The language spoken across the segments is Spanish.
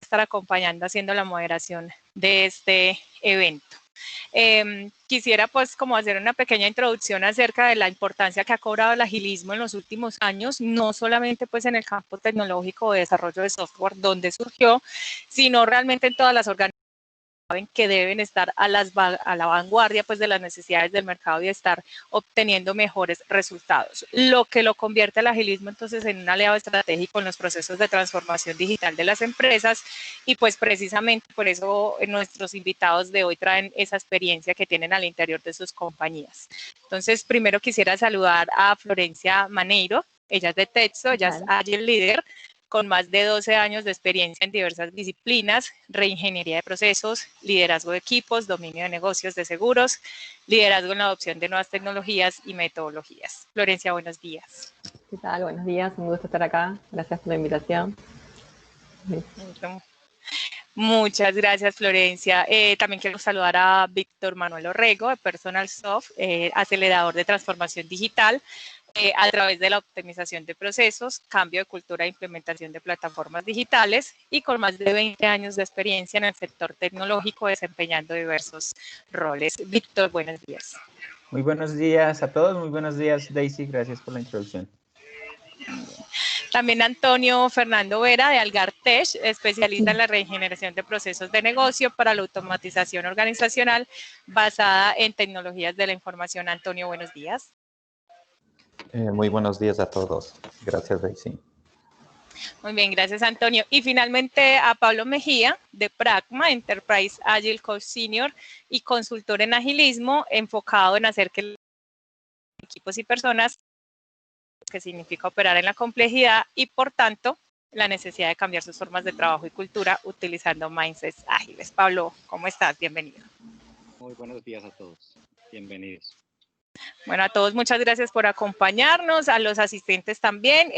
estar acompañando haciendo la moderación de este evento. Quisiera pues como hacer una pequeña introducción acerca de la importancia que ha cobrado el agilismo en los últimos años, no solamente pues en el campo tecnológico de desarrollo de software donde surgió, sino realmente en todas las organizaciones que deben estar a la vanguardia pues de las necesidades del mercado y estar obteniendo mejores resultados, lo que lo convierte el agilismo entonces en un aliado estratégico en los procesos de transformación digital de las empresas, y pues precisamente por eso nuestros invitados de hoy traen esa experiencia que tienen al interior de sus compañías. Entonces primero quisiera saludar a Florencia Maneiro, ella es de Texto, ella es Agile Leader, con más de 12 años de experiencia en diversas disciplinas, reingeniería de procesos, liderazgo de equipos, dominio de negocios de seguros, liderazgo en la adopción de nuevas tecnologías y metodologías. Florencia, buenos días. ¿Qué tal? Buenos días, un gusto estar acá. Gracias por la invitación. Muchas gracias, Florencia. También quiero saludar a Víctor Manuel Orrego, de Personal Soft, acelerador de transformación digital, a través de la optimización de procesos, cambio de cultura e implementación de plataformas digitales, y con más de 20 años de experiencia en el sector tecnológico desempeñando diversos roles. Víctor, buenos días. Muy buenos días a todos, muy buenos días, Daisy, gracias por la introducción. También Antonio Fernando Vera, de Algartech, especialista en la regeneración de procesos de negocio para la automatización organizacional basada en tecnologías de la información. Antonio, buenos días. Muy buenos días a todos. Gracias, Daisy. Muy bien, gracias, Antonio. Y finalmente a Pablo Mejía, de Pragma, Enterprise Agile Coach Senior y consultor en agilismo, enfocado en hacer que equipos y personas, que significa operar en la complejidad y, por tanto, la necesidad de cambiar sus formas de trabajo y cultura utilizando mindsets ágiles. Pablo, ¿cómo estás? Bienvenido. Muy buenos días a todos. Bienvenidos. Bueno, a todos muchas gracias por acompañarnos, a los asistentes también.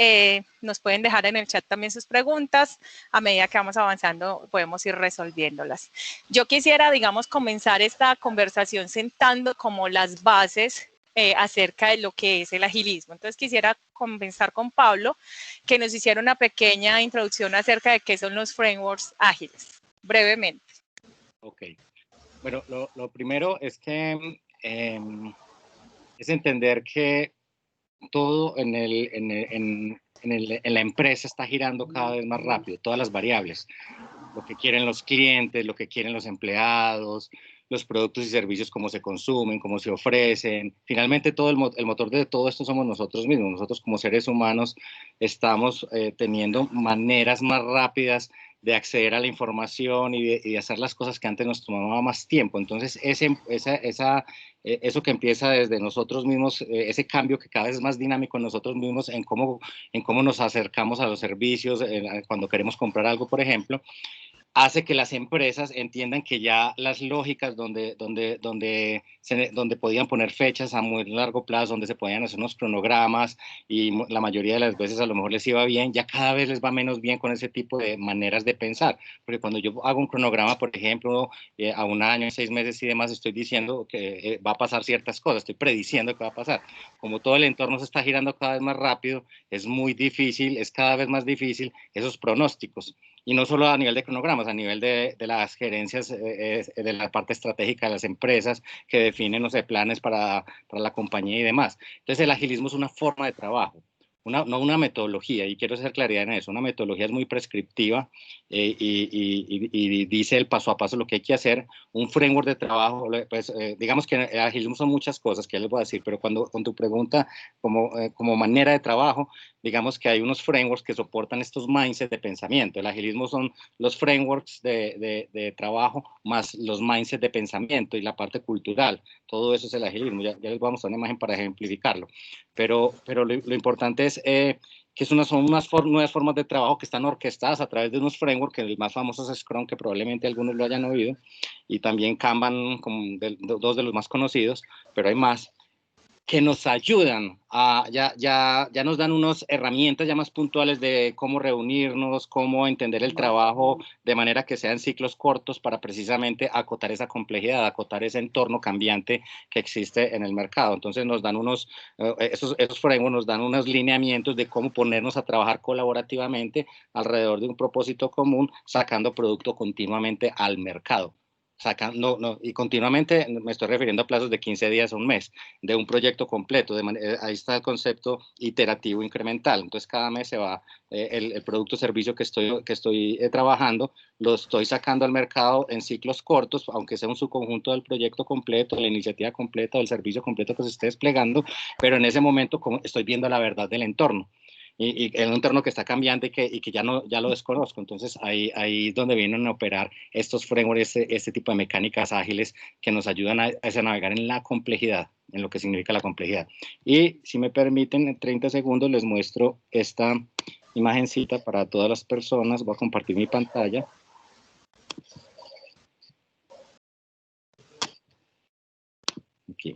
Nos pueden dejar en el chat también sus preguntas. A medida que vamos avanzando podemos ir resolviéndolas. Yo quisiera, digamos, comenzar esta conversación sentando como las bases acerca de lo que es el agilismo. Entonces quisiera comenzar con Pablo, que nos hiciera una pequeña introducción acerca de qué son los frameworks ágiles, brevemente. Ok. Bueno, lo primero es que es entender que todo en la empresa está girando cada vez más rápido, todas las variables, lo que quieren los clientes, lo que quieren los empleados, los productos y servicios, cómo se consumen, cómo se ofrecen. Finalmente, todo el motor de todo esto somos nosotros mismos. Nosotros como seres humanos estamos teniendo maneras más rápidas de acceder a la información y de hacer las cosas que antes nos tomaba más tiempo. Entonces, eso que empieza desde nosotros mismos, ese cambio que cada vez es más dinámico en nosotros mismos, en cómo nos acercamos a los servicios, cuando queremos comprar algo, por ejemplo, hace que las empresas entiendan que ya las lógicas donde podían poner fechas a muy largo plazo, donde se podían hacer unos cronogramas y la mayoría de las veces a lo mejor les iba bien, ya cada vez les va menos bien con ese tipo de maneras de pensar. Porque cuando yo hago un cronograma, por ejemplo, a un año, 6 meses y demás, estoy diciendo que va a pasar ciertas cosas, estoy prediciendo que va a pasar. Como todo el entorno se está girando cada vez más rápido, es muy difícil, es cada vez más difícil esos pronósticos. Y no solo a nivel de cronogramas, a nivel de las gerencias, de la parte estratégica de las empresas que definen, no sé, planes para la compañía y demás. Entonces, el agilismo es una forma de trabajo, no una metodología, y quiero hacer claridad en eso. Una metodología es muy prescriptiva y dice el paso a paso lo que hay que hacer. Un framework de trabajo, pues digamos que el agilismo son muchas cosas que ya les voy a decir, pero con tu pregunta como manera de trabajo, digamos que hay unos frameworks que soportan estos mindsets de pensamiento. El agilismo son los frameworks de trabajo más los mindsets de pensamiento y la parte cultural. Todo eso es el agilismo. Ya les voy a mostrar una imagen para ejemplificarlo. Pero lo importante es que son unas nuevas formas de trabajo que están orquestadas a través de unos frameworks, que el más famoso es Scrum, que probablemente algunos lo hayan oído, y también Kanban, como dos de los más conocidos, pero hay más, que nos ayudan ya nos dan unas herramientas ya más puntuales de cómo reunirnos, cómo entender el trabajo de manera que sean ciclos cortos para precisamente acotar esa complejidad, acotar ese entorno cambiante que existe en el mercado. Entonces nos dan esos frameworks nos dan unos lineamientos de cómo ponernos a trabajar colaborativamente alrededor de un propósito común, sacando producto continuamente al mercado. Y continuamente me estoy refiriendo a plazos de 15 días a un mes, de un proyecto completo. Ahí está el concepto iterativo incremental. Entonces, cada mes se va el producto o servicio que estoy trabajando, lo estoy sacando al mercado en ciclos cortos, aunque sea un subconjunto del proyecto completo, de la iniciativa completa, del servicio completo que se esté desplegando, pero en ese momento estoy viendo la verdad del entorno. Y en un entorno que está cambiante y que ya lo desconozco. Entonces, ahí es donde vienen a operar estos frameworks, este tipo de mecánicas ágiles que nos ayudan a navegar en la complejidad, en lo que significa la complejidad. Y si me permiten, en 30 segundos les muestro esta imagencita para todas las personas. Voy a compartir mi pantalla. Aquí.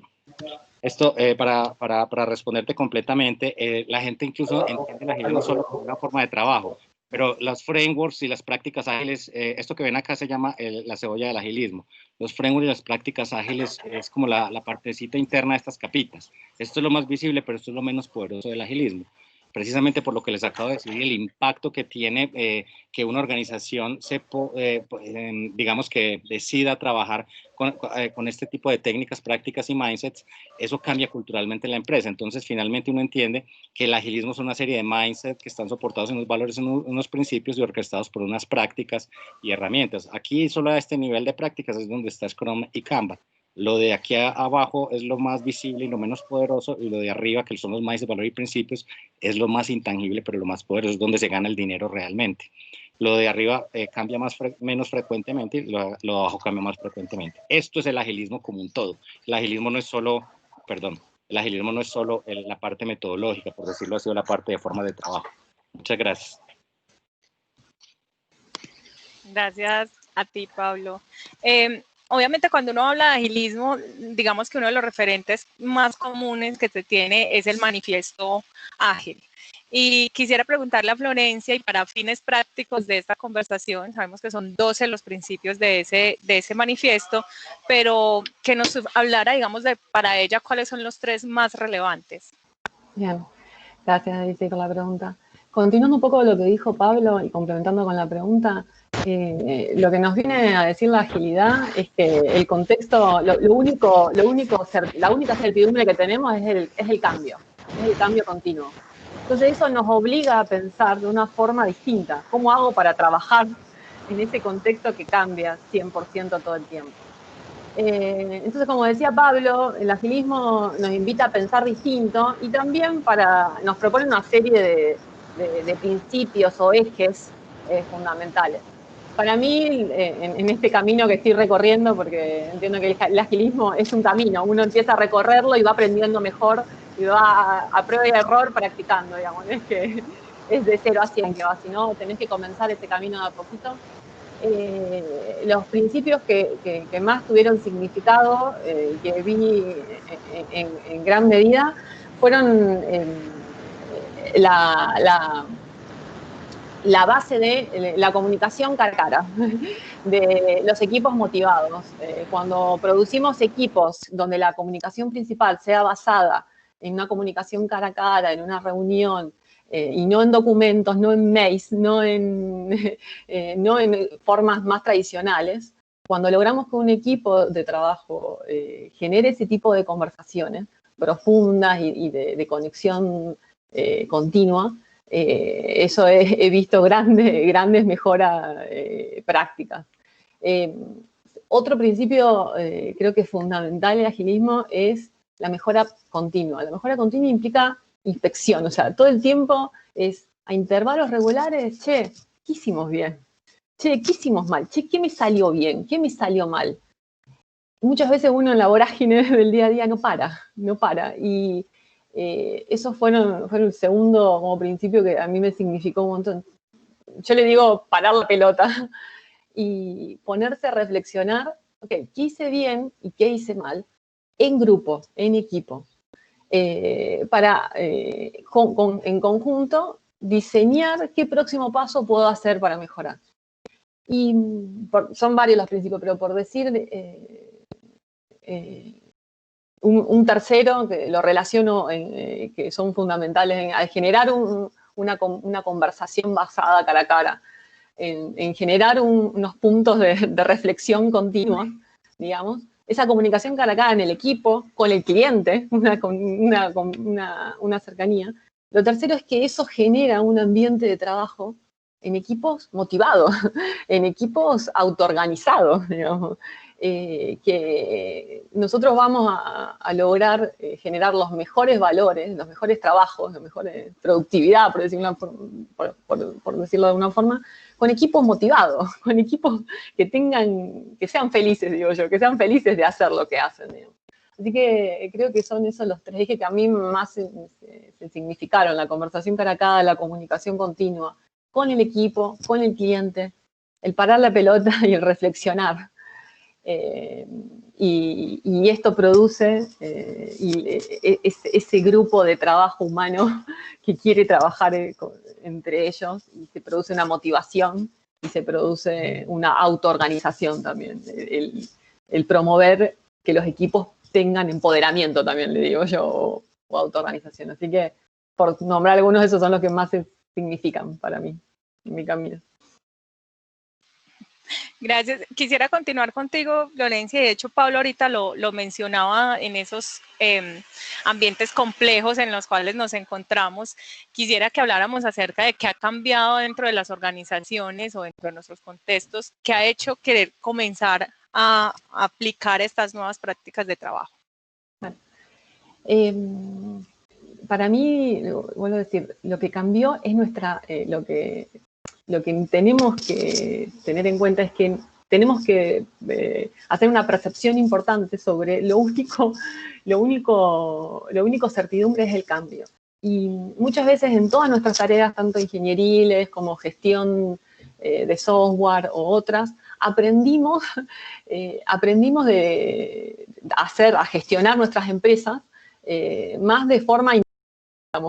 Esto, para responderte completamente, la gente incluso entiende el agilismo solo como una forma de trabajo, pero los frameworks y las prácticas ágiles, esto que ven acá se llama la cebolla del agilismo. Los frameworks y las prácticas ágiles es como la partecita interna de estas capitas. Esto es lo más visible, pero esto es lo menos poderoso del agilismo. Precisamente por lo que les acabo de decir, el impacto que tiene que una organización digamos que decida trabajar con este tipo de técnicas, prácticas y mindsets, eso cambia culturalmente la empresa. Entonces, finalmente uno entiende que el agilismo es una serie de mindsets que están soportados en unos valores, en unos principios y orquestados por unas prácticas y herramientas. Aquí, solo a este nivel de prácticas es donde está Scrum y Kanban. Lo de aquí abajo es lo más visible y lo menos poderoso, y lo de arriba, que son los mindsets, valores y principios, es lo más intangible, pero lo más poderoso, es donde se gana el dinero realmente. Lo de arriba cambia menos frecuentemente, y lo de abajo cambia más frecuentemente. Esto es el agilismo como un todo. El agilismo no es solo, la parte metodológica, por decirlo así, o la parte de forma de trabajo. Muchas gracias. Gracias a ti, Pablo. Obviamente, cuando uno habla de agilismo, digamos que uno de los referentes más comunes que se tiene es el manifiesto ágil. Y quisiera preguntarle a Florencia, y para fines prácticos de esta conversación, sabemos que son 12 los principios de ese manifiesto, pero que nos hablara, digamos, para ella, cuáles son los 3 más relevantes. Bien, gracias, Daisy, por la pregunta. Continuando un poco lo que dijo Pablo y complementando con la pregunta, lo que nos viene a decir la agilidad es que el contexto, la única certidumbre que tenemos es el cambio continuo. Entonces eso nos obliga a pensar de una forma distinta. ¿Cómo hago para trabajar en ese contexto que cambia 100% todo el tiempo? Entonces, como decía Pablo, el agilismo nos invita a pensar distinto y también nos propone una serie de principios o ejes fundamentales. Para mí, en este camino que estoy recorriendo, porque entiendo que el agilismo es un camino, uno empieza a recorrerlo y va aprendiendo mejor y va a prueba y error practicando, digamos, es que es de 0 a 100 que va, sino tenés que comenzar ese camino de a poquito. Los principios que más tuvieron significado, que vi en gran medida, fueron la base de la comunicación cara a cara, de los equipos motivados. Cuando producimos equipos donde la comunicación principal sea basada en una comunicación cara a cara, en una reunión, y no en documentos, no en mails, no en formas más tradicionales, cuando logramos que un equipo de trabajo genere ese tipo de conversaciones profundas y de conexión continua, eso he visto grandes mejoras prácticas. Otro principio creo que es fundamental en el agilismo es la mejora continua. La mejora continua implica inspección, o sea, todo el tiempo es a intervalos regulares, che, ¿qué hicimos bien? Che, ¿qué hicimos mal? Che, ¿qué me salió bien? ¿Qué me salió mal? Muchas veces uno en la vorágine del día a día no para. Y eso fue el segundo como principio que a mí me significó un montón. Yo le digo parar la pelota y ponerse a reflexionar, ok, ¿qué hice bien y qué hice mal? En grupo, en equipo. para, en conjunto, diseñar qué próximo paso puedo hacer para mejorar. Y son varios los principios, pero por decir un tercero, que lo relaciono, que son fundamentales, al generar una conversación basada cara a cara, en generar unos puntos de reflexión continua, digamos, esa comunicación cara a cara en el equipo, con el cliente, una cercanía. Lo tercero es que eso genera un ambiente de trabajo en equipos motivados, en equipos autoorganizados, digamos, que nosotros vamos a lograr generar los mejores valores, los mejores trabajos, la mejor productividad, por decirlo de alguna forma, con equipos motivados, con equipos que sean felices, digo yo, que sean felices de hacer lo que hacen, digamos. Así que creo que son esos los tres ejes que a mí más se significaron: la conversación cara a cara, la comunicación continua con el equipo, con el cliente, el parar la pelota y el reflexionar. Y esto produce ese grupo de trabajo humano que quiere trabajar entre ellos, y se produce una motivación y se produce una autoorganización también. El promover que los equipos tengan empoderamiento también, le digo yo, o autoorganización. Así que, por nombrar algunos, esos son los que más significan para mí, en mi camino. Gracias. Quisiera continuar contigo, Florencia. De hecho, Pablo ahorita lo mencionaba en esos ambientes complejos en los cuales nos encontramos. Quisiera que habláramos acerca de qué ha cambiado dentro de las organizaciones o dentro de nuestros contextos, qué ha hecho querer comenzar a aplicar estas nuevas prácticas de trabajo. Bueno, para mí, vuelvo a decir, lo que cambió es lo que tenemos que tener en cuenta es que tenemos que hacer una percepción importante sobre lo único certidumbre es el cambio. Y muchas veces en todas nuestras tareas, tanto ingenieriles como gestión de software o otras, aprendimos a gestionar nuestras empresas más de forma,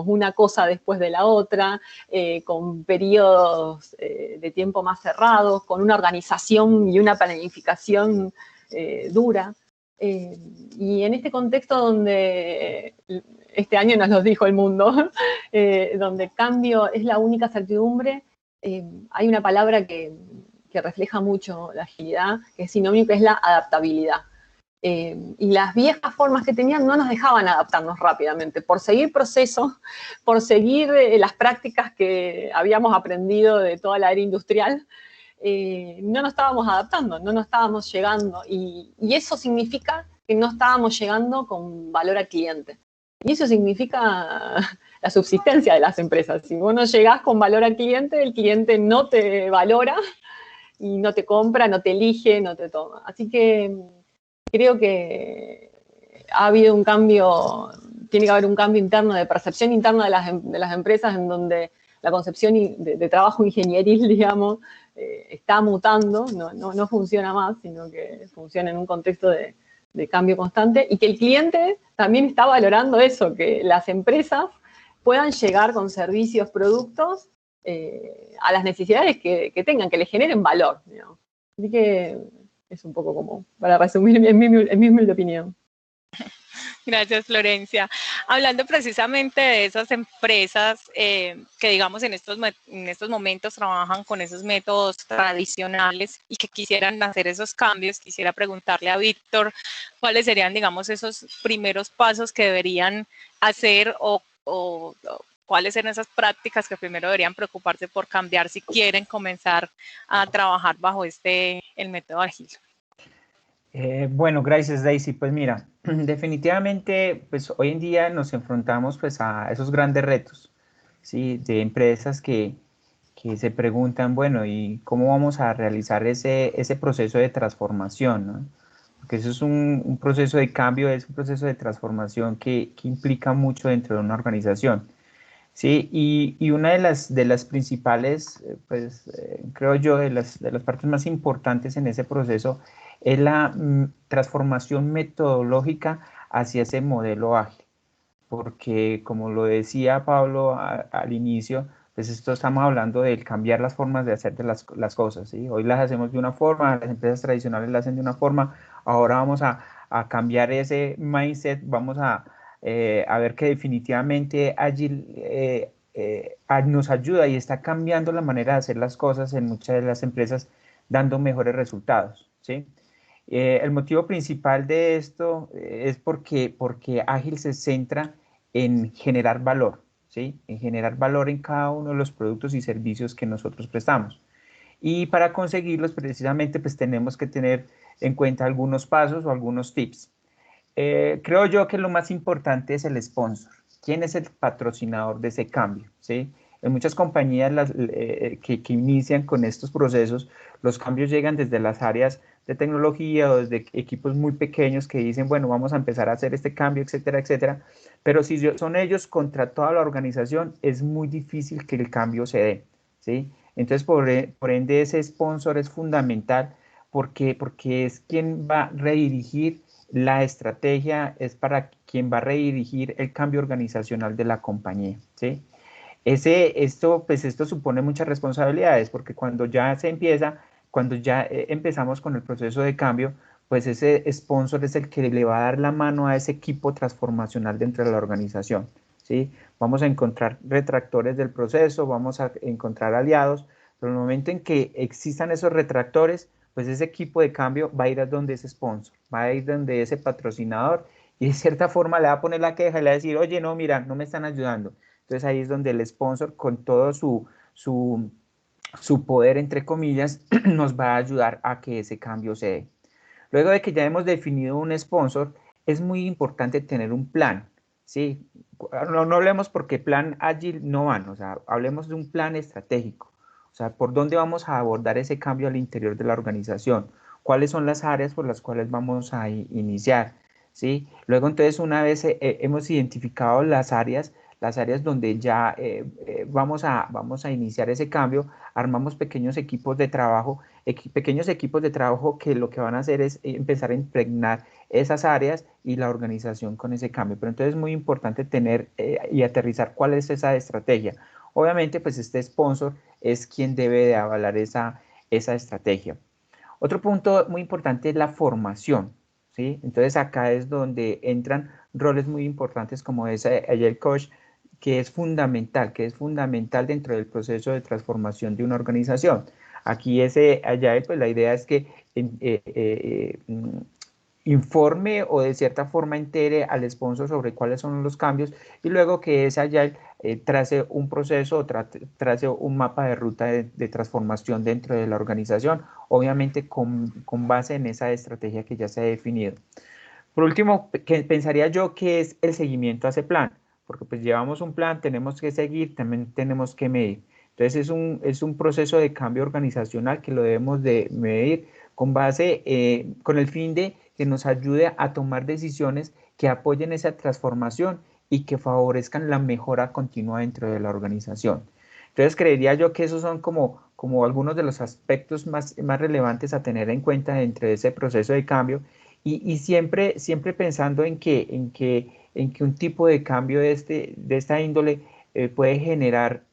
una cosa después de la otra, con periodos de tiempo más cerrados, con una organización y una planificación dura. Y en este contexto donde este año nos lo dijo el mundo, donde cambio es la única certidumbre, hay una palabra que refleja mucho la agilidad, que es sinónimo, que es la adaptabilidad. Y las viejas formas que tenían no nos dejaban adaptarnos rápidamente. Por seguir procesos, por seguir las prácticas que habíamos aprendido de toda la era industrial, no nos estábamos adaptando, no nos estábamos llegando. Y eso significa que no estábamos llegando con valor al cliente. Y eso significa la subsistencia de las empresas. Si vos no llegás con valor al cliente, el cliente no te valora y no te compra, no te elige, no te toma. Así que creo que ha habido un cambio, tiene que haber un cambio interno, de percepción interna de las empresas, en donde la concepción de trabajo ingenieril, digamos, está mutando, no funciona más, sino que funciona en un contexto de cambio constante, y que el cliente también está valorando eso, que las empresas puedan llegar con servicios, productos, a las necesidades que tengan, que les generen valor, digamos. Así que es un poco como, para resumir, en mi humilde opinión. Gracias, Florencia. Hablando precisamente de esas empresas que, digamos, en estos momentos trabajan con esos métodos tradicionales y que quisieran hacer esos cambios, quisiera preguntarle a Víctor cuáles serían, digamos, esos primeros pasos que deberían hacer o cuáles eran esas prácticas que primero deberían preocuparse por cambiar si quieren comenzar a trabajar bajo el método ágil. Bueno, gracias, Daisy. Pues mira, definitivamente, pues hoy en día nos enfrentamos pues a esos grandes retos, ¿sí? De empresas que se preguntan, bueno, ¿y cómo vamos a realizar ese proceso de transformación, ¿no? Porque eso es un proceso de cambio, es un proceso de transformación que implica mucho dentro de una organización. Sí, y una de las principales, pues creo yo, de las partes más importantes en ese proceso es la transformación metodológica hacia ese modelo ágil. porque como lo decía Pablo al inicio, pues esto estamos hablando de cambiar las formas de hacer de las cosas, ¿sí? Hoy las hacemos de una forma, las empresas tradicionales las hacen de una forma, ahora vamos a cambiar ese mindset, vamos a ver que definitivamente Agile nos ayuda y está cambiando la manera de hacer las cosas en muchas de las empresas, dando mejores resultados, ¿sí? El motivo principal de esto es porque Ágil se centra en generar valor, ¿sí? En generar valor en cada uno de los productos y servicios que nosotros prestamos. Y para conseguirlos, precisamente, pues tenemos que tener en cuenta algunos pasos o algunos tips. Creo yo que lo más importante es el sponsor. ¿Quién es el patrocinador de ese cambio? ¿Sí? En muchas compañías que inician con estos procesos, los cambios llegan desde las áreas de tecnología o desde equipos muy pequeños que dicen, bueno, vamos a empezar a hacer este cambio, etcétera, etcétera. Pero si son ellos contra toda la organización, es muy difícil que el cambio se dé. ¿Sí? Entonces, por ende, ese sponsor es fundamental porque es quien va a redirigir la estrategia, es para quien va a redirigir el cambio organizacional de la compañía, ¿sí? Esto supone muchas responsabilidades porque cuando ya se empieza, cuando ya empezamos con el proceso de cambio, pues ese sponsor es el que le va a dar la mano a ese equipo transformacional dentro de la organización, ¿sí? Vamos a encontrar retractores del proceso, vamos a encontrar aliados, pero en el momento en que existan esos retractores, pues ese equipo de cambio va a ir a donde ese sponsor, va a ir donde ese patrocinador y de cierta forma le va a poner la queja y le va a decir, oye, no, mira, no me están ayudando. Entonces ahí es donde el sponsor con todo su poder, entre comillas, nos va a ayudar a que ese cambio se dé. Luego de que ya hemos definido un sponsor, es muy importante tener un plan, ¿sí? No hablemos porque plan ágil no van, o sea, hablemos de un plan estratégico, o sea, por dónde vamos a abordar ese cambio al interior de la organización, cuáles son las áreas por las cuales vamos a iniciar, ¿sí? Luego entonces una vez hemos identificado las áreas donde ya vamos a iniciar ese cambio, armamos pequeños equipos de trabajo que lo que van a hacer es empezar a impregnar esas áreas y la organización con ese cambio. Pero entonces es muy importante tener y aterrizar cuál es esa estrategia. Obviamente, pues este sponsor es quien debe de avalar esa estrategia. Otro punto muy importante es la formación, ¿sí? Entonces acá es donde entran roles muy importantes como ese Agile Coach, que es fundamental dentro del proceso de transformación de una organización. Aquí ese Agile, pues la idea es que informe o de cierta forma entere al sponsor sobre cuáles son los cambios y luego que ese Agile trace un proceso, trace un mapa de ruta de transformación dentro de la organización, obviamente con base en esa estrategia que ya se ha definido. Por último, pensaría yo que es el seguimiento a ese plan, porque pues llevamos un plan, tenemos que seguir, también tenemos que medir. Entonces es un proceso de cambio organizacional que lo debemos de medir con base, con el fin de que nos ayude a tomar decisiones que apoyen esa transformación y que favorezcan la mejora continua dentro de la organización. Entonces creería yo que esos son como algunos de los aspectos más relevantes a tener en cuenta dentro de ese proceso de cambio y siempre pensando en que un tipo de cambio de esta índole puede generar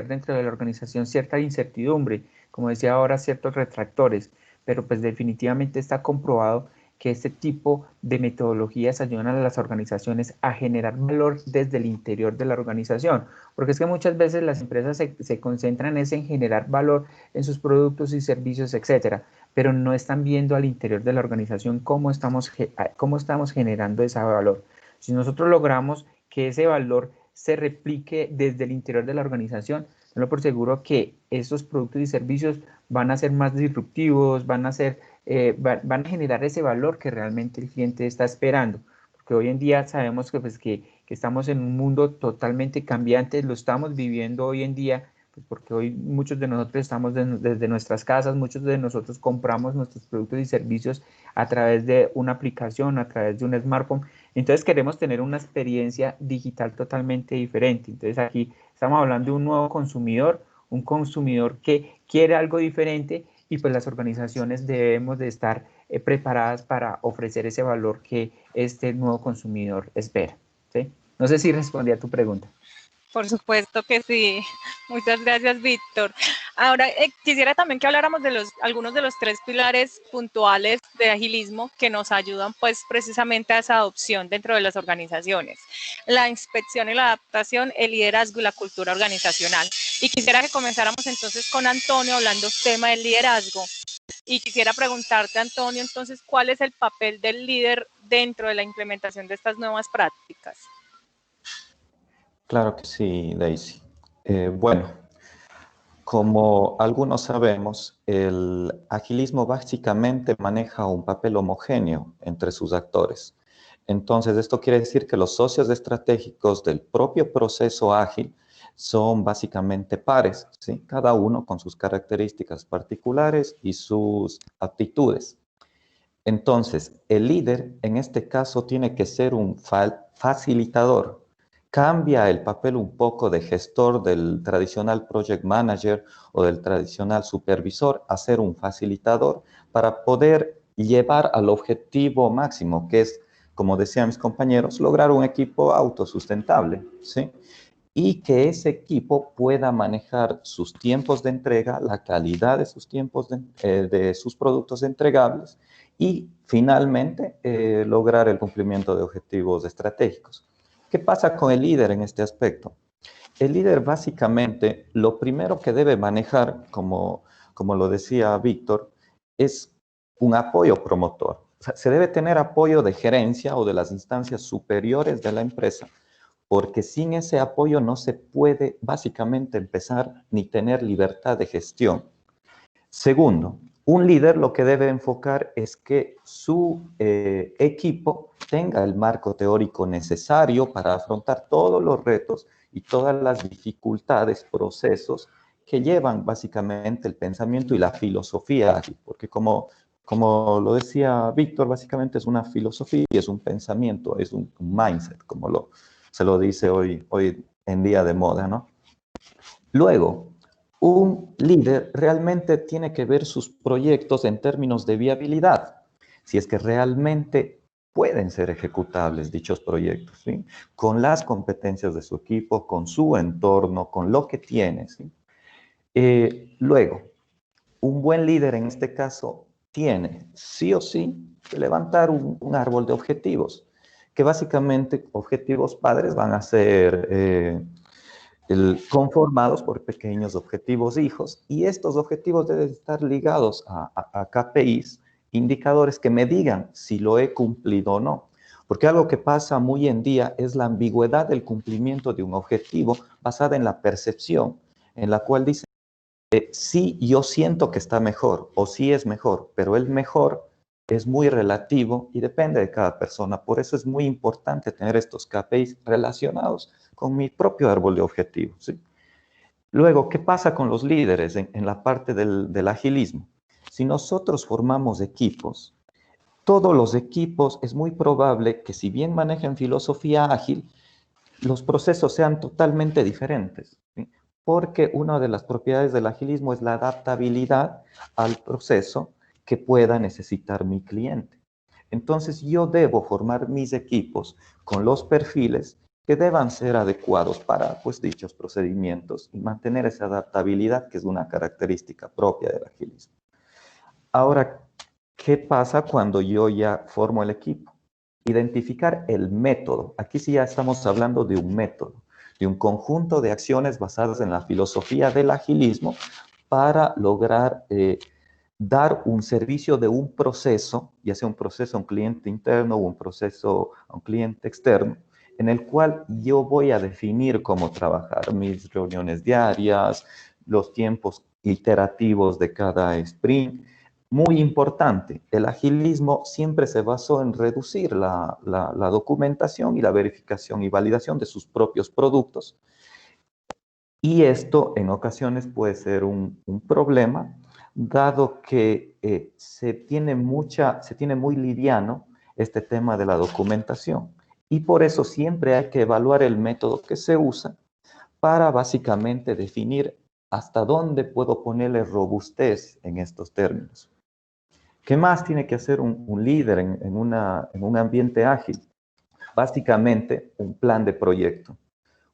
dentro de la organización cierta incertidumbre, como decía ahora, ciertos retractores, pero pues definitivamente está comprobado que este tipo de metodologías ayudan a las organizaciones a generar valor desde el interior de la organización, porque es que muchas veces las empresas se concentran en generar valor en sus productos y servicios, etcétera, pero no están viendo al interior de la organización cómo estamos generando ese valor. Si nosotros logramos que ese valor se replique desde el interior de la organización, tenlo por seguro que esos productos y servicios van a ser más disruptivos, van a generar ese valor que realmente el cliente está esperando. Porque hoy en día sabemos que estamos en un mundo totalmente cambiante, lo estamos viviendo hoy en día, pues porque hoy muchos de nosotros estamos desde nuestras casas, muchos de nosotros compramos nuestros productos y servicios a través de una aplicación, a través de un smartphone. Entonces queremos tener una experiencia digital totalmente diferente. Entonces aquí estamos hablando de un nuevo consumidor, un consumidor que quiere algo diferente y pues las organizaciones debemos de estar preparadas para ofrecer ese valor que este nuevo consumidor espera. ¿sí? No sé si respondí a tu pregunta. Por supuesto que sí. Muchas gracias, Víctor. Ahora, quisiera también que habláramos de algunos de los 3 pilares puntuales de agilismo que nos ayudan pues precisamente a esa adopción dentro de las organizaciones. La inspección y la adaptación, el liderazgo y la cultura organizacional. Y quisiera que comenzáramos entonces con Antonio hablando tema del liderazgo. Y quisiera preguntarte, Antonio, entonces, ¿cuál es el papel del líder dentro de la implementación de estas nuevas prácticas? Claro que sí, Daisy. Bueno, como algunos sabemos, el agilismo básicamente maneja un papel homogéneo entre sus actores. Entonces, esto quiere decir que los socios estratégicos del propio proceso ágil son básicamente pares, ¿sí? Cada uno con sus características particulares y sus aptitudes. Entonces, el líder en este caso tiene que ser un facilitador. Cambia el papel un poco de gestor del tradicional project manager o del tradicional supervisor a ser un facilitador para poder llevar al objetivo máximo, que es, como decían mis compañeros, lograr un equipo autosustentable, ¿sí? Y que ese equipo pueda manejar sus tiempos de entrega, la calidad de sus tiempos de sus productos entregables y finalmente lograr el cumplimiento de objetivos estratégicos. ¿Qué pasa con el líder en este aspecto? El líder básicamente lo primero que debe manejar, como lo decía Víctor, es un apoyo promotor. O sea, se debe tener apoyo de gerencia o de las instancias superiores de la empresa, porque sin ese apoyo no se puede básicamente empezar ni tener libertad de gestión. Segundo, un líder lo que debe enfocar es que su equipo tenga el marco teórico necesario para afrontar todos los retos y todas las dificultades, procesos que llevan básicamente el pensamiento y la filosofía ágil, porque como lo decía Víctor, básicamente es una filosofía y es un pensamiento, es un mindset, como se lo dice hoy en día de moda, ¿no? Luego, un líder realmente tiene que ver sus proyectos en términos de viabilidad, si es que realmente pueden ser ejecutables dichos proyectos, ¿sí? Con las competencias de su equipo, con su entorno, con lo que tiene, ¿sí? Luego, un buen líder en este caso tiene sí o sí que levantar un árbol de objetivos, que básicamente objetivos padres van a ser conformados por pequeños objetivos hijos, y estos objetivos deben estar ligados a KPIs, indicadores que me digan si lo he cumplido o no. Porque algo que pasa muy en día es la ambigüedad del cumplimiento de un objetivo basada en la percepción, en la cual dice, sí, yo siento que está mejor o sí es mejor, pero el mejor es muy relativo y depende de cada persona. Por eso es muy importante tener estos KPIs relacionados con mi propio árbol de objetivos, ¿sí? Luego, ¿qué pasa con los líderes en la parte del agilismo? Si nosotros formamos equipos, todos los equipos es muy probable que si bien manejen filosofía ágil, los procesos sean totalmente diferentes, ¿sí? Porque una de las propiedades del agilismo es la adaptabilidad al proceso que pueda necesitar mi cliente. Entonces yo debo formar mis equipos con los perfiles que deban ser adecuados para pues, dichos procedimientos y mantener esa adaptabilidad que es una característica propia del agilismo. Ahora, ¿qué pasa cuando yo ya formo el equipo? Identificar el método. Aquí sí ya estamos hablando de un método, de un conjunto de acciones basadas en la filosofía del agilismo para lograr dar un servicio de un proceso, ya sea un proceso a un cliente interno o un proceso a un cliente externo, en el cual yo voy a definir cómo trabajar mis reuniones diarias, los tiempos iterativos de cada sprint. Muy importante, el agilismo siempre se basó en reducir la documentación y la verificación y validación de sus propios productos. Y esto en ocasiones puede ser un problema, dado que se tiene muy liviano este tema de la documentación. Y por eso siempre hay que evaluar el método que se usa para básicamente definir hasta dónde puedo ponerle robustez en estos términos. ¿Qué más tiene que hacer un líder en un ambiente ágil? básicamente un plan de proyecto.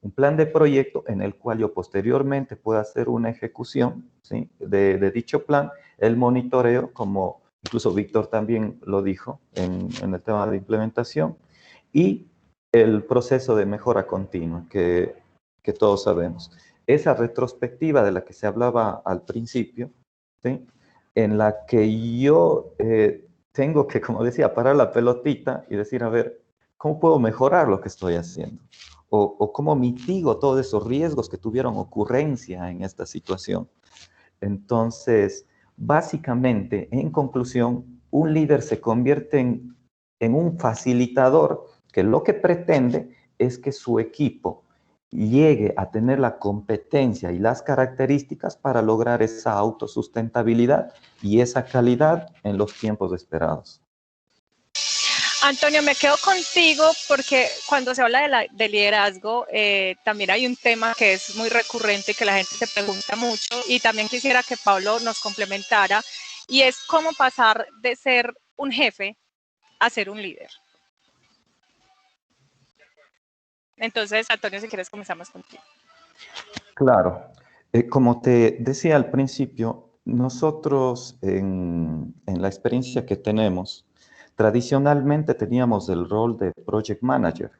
Un plan de proyecto en el cual yo posteriormente pueda hacer una ejecución, ¿sí?, de dicho plan, el monitoreo, como incluso Víctor también lo dijo en el tema de implementación, y el proceso de mejora continua que todos sabemos. Esa retrospectiva de la que se hablaba al principio, ¿sí?, en la que yo tengo que, como decía, parar la pelotita y decir, a ver, ¿cómo puedo mejorar lo que estoy haciendo? O cómo mitigo todos esos riesgos que tuvieron ocurrencia en esta situación. Entonces, básicamente, en conclusión, un líder se convierte en un facilitador que lo que pretende es que su equipo llegue a tener la competencia y las características para lograr esa autosustentabilidad y esa calidad en los tiempos esperados. Antonio, me quedo contigo porque cuando se habla de liderazgo, también hay un tema que es muy recurrente y que la gente se pregunta mucho, y también quisiera que Pablo nos complementara, y es cómo pasar de ser un jefe a ser un líder. Entonces, Antonio, si quieres comenzamos contigo. Claro. Como te decía al principio, nosotros en la experiencia que tenemos, tradicionalmente teníamos el rol de project manager,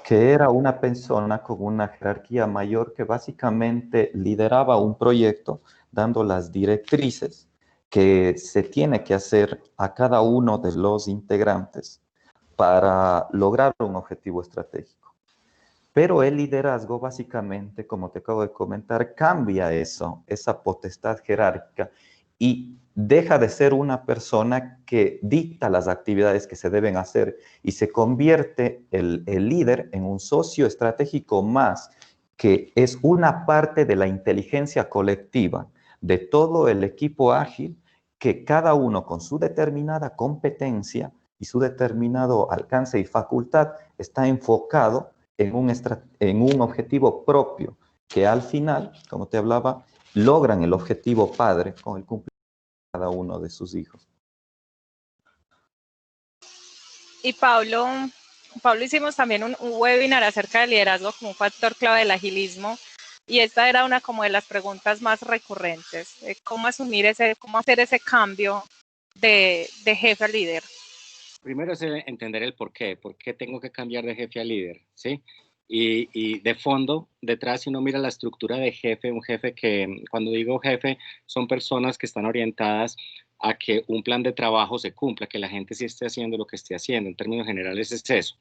que era una persona con una jerarquía mayor que básicamente lideraba un proyecto dando las directrices que se tiene que hacer a cada uno de los integrantes para lograr un objetivo estratégico. Pero el liderazgo básicamente, como te acabo de comentar, cambia eso, esa potestad jerárquica, y deja de ser una persona que dicta las actividades que se deben hacer y se convierte el líder en un socio estratégico más, que es una parte de la inteligencia colectiva de todo el equipo ágil, que cada uno con su determinada competencia y su determinado alcance y facultad está enfocado en un objetivo propio, que al final, como te hablaba, logran el objetivo padre con el cumplimiento de cada uno de sus hijos. Y Pablo, hicimos también un webinar acerca del liderazgo como un factor clave del agilismo, y esta era una como de las preguntas más recurrentes. ¿Cómo cómo hacer ese cambio de jefe a líder? Primero es entender el por qué tengo que cambiar de jefe a líder, ¿sí? Y de fondo, detrás, si uno mira la estructura de jefe, un jefe que, cuando digo jefe, son personas que están orientadas a que un plan de trabajo se cumpla, que la gente sí esté haciendo lo que esté haciendo. En términos generales es eso.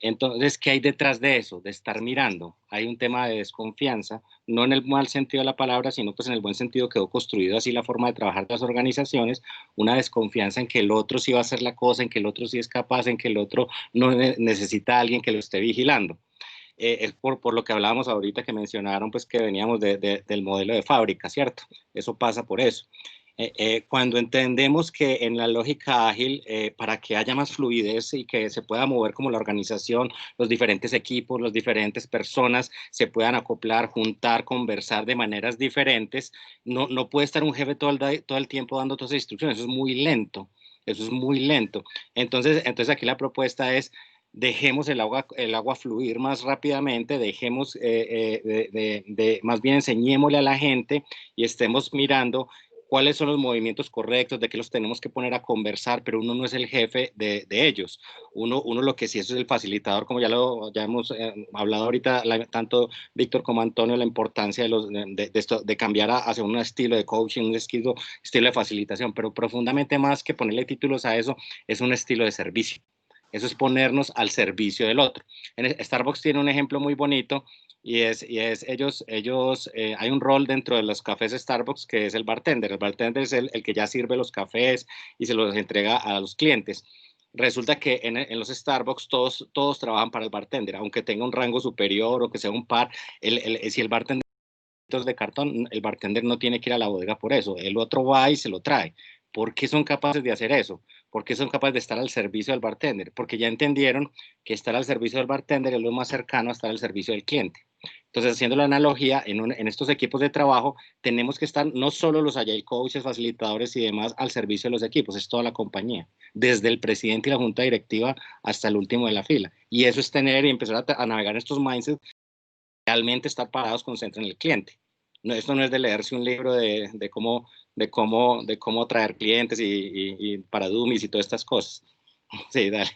Entonces, ¿qué hay detrás de eso? De estar mirando. Hay un tema de desconfianza, no en el mal sentido de la palabra, sino pues en el buen sentido. Quedó construido así la forma de trabajar de las organizaciones, una desconfianza en que el otro sí va a hacer la cosa, en que el otro sí es capaz, en que el otro no necesita a alguien que lo esté vigilando. Es por lo que hablábamos ahorita, que mencionaron pues que veníamos del modelo de fábrica, ¿cierto? Eso pasa por eso. Cuando entendemos que en la lógica ágil, para que haya más fluidez y que se pueda mover como la organización, los diferentes equipos, las diferentes personas se puedan acoplar, juntar, conversar de maneras diferentes, no puede estar un jefe todo el tiempo dando todas esas instrucciones. Eso es muy lento. Eso es muy lento. Entonces aquí la propuesta es: dejemos el agua fluir más rápidamente, dejemos, más bien enseñémosle a la gente y estemos mirando cuáles son los movimientos correctos, de qué los tenemos que poner a conversar, pero uno no es el jefe de ellos. Uno lo que sí es el facilitador, como ya hemos hablado ahorita, tanto Víctor como Antonio, la importancia de cambiar hacia un estilo de coaching, un estilo de facilitación, pero profundamente más que ponerle títulos a eso, es un estilo de servicio. Eso es ponernos al servicio del otro. Starbucks tiene un ejemplo muy bonito, y es ellos hay un rol dentro de los cafés Starbucks que es el bartender. El bartender es el que ya sirve los cafés y se los entrega a los clientes. Resulta que en los Starbucks todos trabajan para el bartender, aunque tenga un rango superior o que sea un par. Si el bartender de cartón, el bartender no tiene que ir a la bodega por eso. El otro va y se lo trae. ¿Por qué son capaces de hacer eso? ¿Por qué son capaces de estar al servicio del bartender? Porque ya entendieron que estar al servicio del bartender es lo más cercano a estar al servicio del cliente. Entonces, haciendo la analogía, en estos equipos de trabajo tenemos que estar no solo los agile coaches, facilitadores y demás al servicio de los equipos, es toda la compañía, desde el presidente y la junta directiva hasta el último de la fila. Y eso es tener y empezar a navegar estos mindsets, realmente estar parados con centro en el cliente. No, esto no es de leerse un libro de cómo traer clientes y para dummies y todas estas cosas. Sí, dale.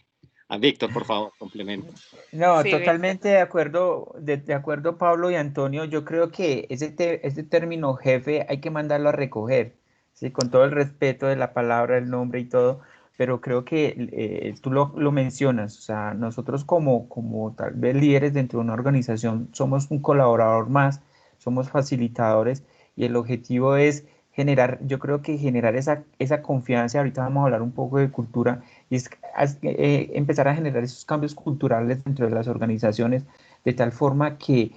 A Víctor, por favor, complemento. No, Sí, totalmente de acuerdo Pablo y Antonio. Yo creo que ese término jefe hay que mandarlo a recoger, ¿sí? Con todo el respeto de la palabra, el nombre y todo, pero creo que tú lo mencionas, o sea, nosotros como tal vez líderes dentro de una organización somos un colaborador más, somos facilitadores y el objetivo es generar, yo creo que generar esa confianza. Ahorita vamos a hablar un poco de cultura y es empezar a generar esos cambios culturales dentro de las organizaciones de tal forma que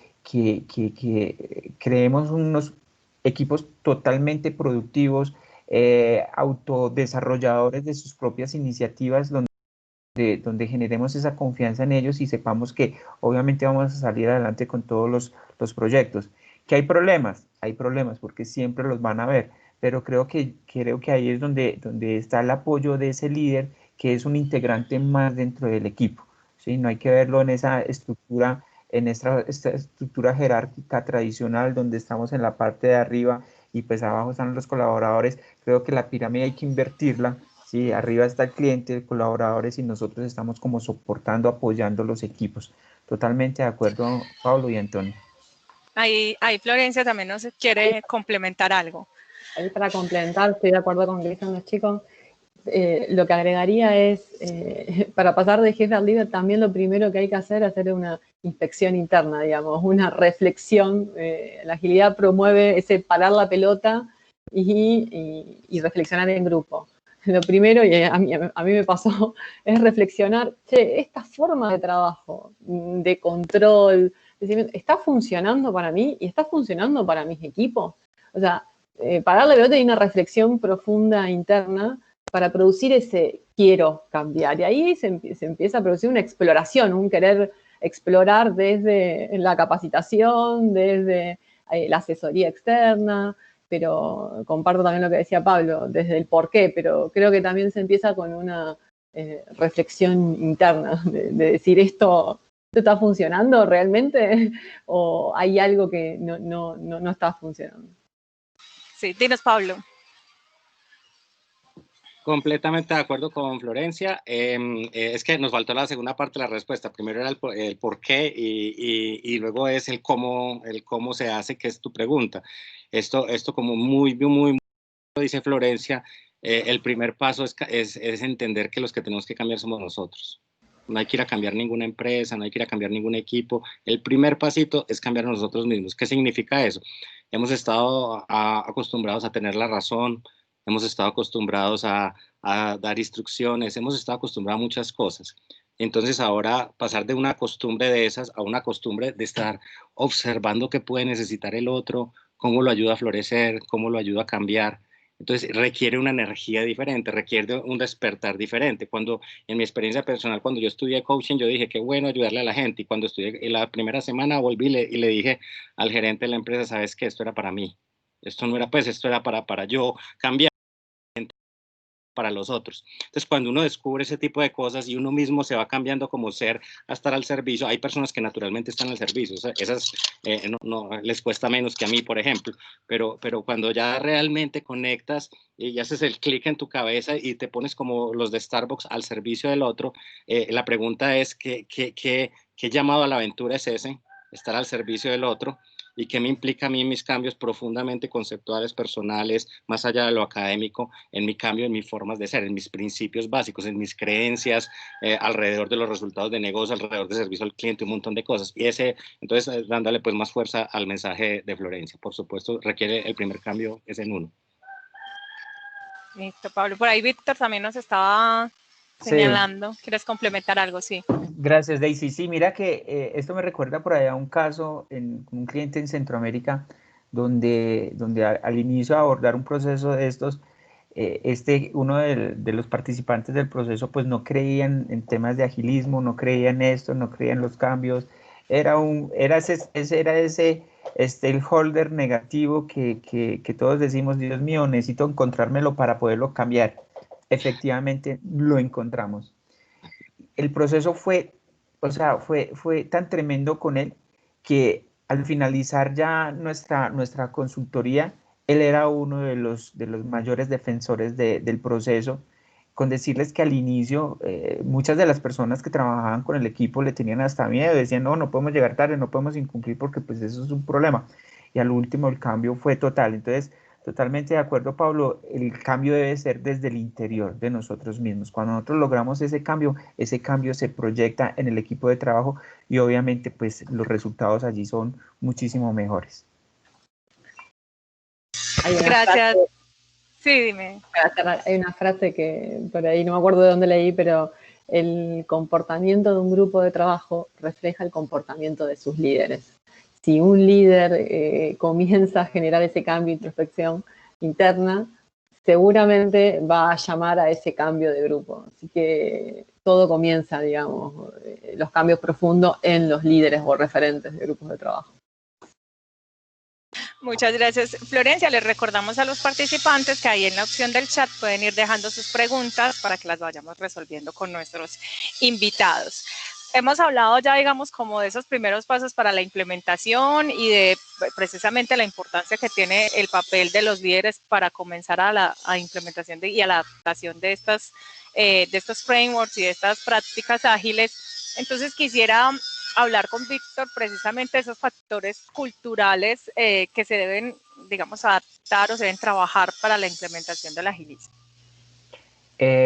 creemos unos equipos totalmente productivos, autodesarrolladores de sus propias iniciativas, donde generemos esa confianza en ellos y sepamos que obviamente vamos a salir adelante con todos los proyectos. ¿Que hay problemas porque siempre los van a ver, pero creo que ahí es donde está el apoyo de ese líder que es un integrante más dentro del equipo, ¿sí? No hay que verlo en esa estructura, esta estructura jerárquica tradicional donde estamos en la parte de arriba y pues abajo están los colaboradores. Creo que la pirámide hay que invertirla. Sí, arriba está el cliente, colaboradores y nosotros estamos como soportando, apoyando los equipos. Totalmente de acuerdo, Pablo y Antonio. Ahí Florencia también nos quiere complementar algo. Ahí para complementar, estoy de acuerdo con lo que dicen los chicos. Lo que agregaría es, para pasar de jefe al líder, también lo primero que hay que hacer es hacer una inspección interna, digamos, una reflexión. La agilidad promueve ese parar la pelota y reflexionar en grupo. Lo primero, y a mí me pasó, es reflexionar, che, esta forma de trabajo, de control, ¿está funcionando para mí y está funcionando para mis equipos? O sea, parar la pelota y una reflexión profunda interna para producir ese quiero cambiar. Y ahí se empieza a producir una exploración, un querer explorar desde la capacitación, desde la asesoría externa, pero comparto también lo que decía Pablo, desde el por qué, pero creo que también se empieza con una reflexión interna, de decir esto está funcionando realmente o hay algo que no está funcionando. Sí, dinos, Pablo. Completamente de acuerdo con Florencia. Es que nos faltó la segunda parte de la respuesta. Primero era el por qué y luego es el cómo se hace, que es tu pregunta. Esto como muy dice Florencia, el primer paso es entender que los que tenemos que cambiar somos nosotros. No hay que ir a cambiar ninguna empresa, no hay que ir a cambiar ningún equipo. El primer pasito es cambiar nosotros mismos. ¿Qué significa eso? Hemos estado acostumbrados a tener la razón, hemos estado acostumbrados a dar instrucciones, hemos estado acostumbrados a muchas cosas. Entonces ahora pasar de una costumbre de esas a una costumbre de estar observando qué puede necesitar el otro, cómo lo ayuda a florecer, cómo lo ayuda a cambiar. Entonces requiere una energía diferente, requiere un despertar diferente. Cuando, en mi experiencia personal, cuando yo estudié coaching, yo dije, qué bueno ayudarle a la gente. Y cuando estudié, en la primera semana volví y le dije al gerente de la empresa, sabes que esto era para mí. Esto no era, pues, esto era para yo cambiar para los otros. Entonces, cuando uno descubre ese tipo de cosas y uno mismo se va cambiando como ser a estar al servicio, hay personas que naturalmente están al servicio, o sea, esas no les cuesta menos que a mí, por ejemplo, pero cuando ya realmente conectas y haces el clic en tu cabeza y te pones como los de Starbucks al servicio del otro, la pregunta es, ¿qué llamado a la aventura es ese? Estar al servicio del otro. ¿Y qué me implica a mí en mis cambios profundamente conceptuales, personales, más allá de lo académico, en mi cambio, en mis formas de ser, en mis principios básicos, en mis creencias, alrededor de los resultados de negocio, alrededor de servicio al cliente, un montón de cosas? Y entonces, dándole pues más fuerza al mensaje de Florencia. Por supuesto, requiere el primer cambio, es en uno. Listo, Pablo. Por ahí Víctor también nos estaba señalando. Sí. ¿Quieres complementar algo? Sí. Gracias, Daisy. Sí, mira que esto me recuerda por allá un caso en un cliente en Centroamérica donde al inicio de abordar un proceso de estos, uno de los participantes del proceso pues no creían en temas de agilismo, no creía en esto, no creía en los cambios, Era ese stakeholder negativo que todos decimos, Dios mío, necesito encontrármelo para poderlo cambiar. Efectivamente, lo encontramos. El proceso fue, o sea, fue tan tremendo con él que al finalizar ya nuestra consultoría, él era uno de los mayores defensores del proceso, con decirles que al inicio muchas de las personas que trabajaban con el equipo le tenían hasta miedo, decían, no, no podemos llegar tarde, no podemos incumplir porque pues eso es un problema. Y al último el cambio fue total. Entonces, totalmente de acuerdo, Pablo, el cambio debe ser desde el interior de nosotros mismos. Cuando nosotros logramos ese cambio se proyecta en el equipo de trabajo y obviamente pues los resultados allí son muchísimo mejores. Gracias. Sí, dime. Hay una frase que por ahí no me acuerdo de dónde leí, pero el comportamiento de un grupo de trabajo refleja el comportamiento de sus líderes. Si un líder comienza a generar ese cambio de introspección interna, seguramente va a llamar a ese cambio de grupo. Así que todo comienza, digamos, los cambios profundos en los líderes o referentes de grupos de trabajo. Muchas gracias, Florencia. Les recordamos a los participantes que ahí en la opción del chat pueden ir dejando sus preguntas para que las vayamos resolviendo con nuestros invitados. Hemos hablado ya, digamos, como de esos primeros pasos para la implementación y de precisamente la importancia que tiene el papel de los líderes para comenzar a la implementación y a la adaptación de estos frameworks y de estas prácticas ágiles. Entonces, quisiera hablar con Víctor precisamente de esos factores culturales que se deben, digamos, adaptar o se deben trabajar para la implementación del agilismo.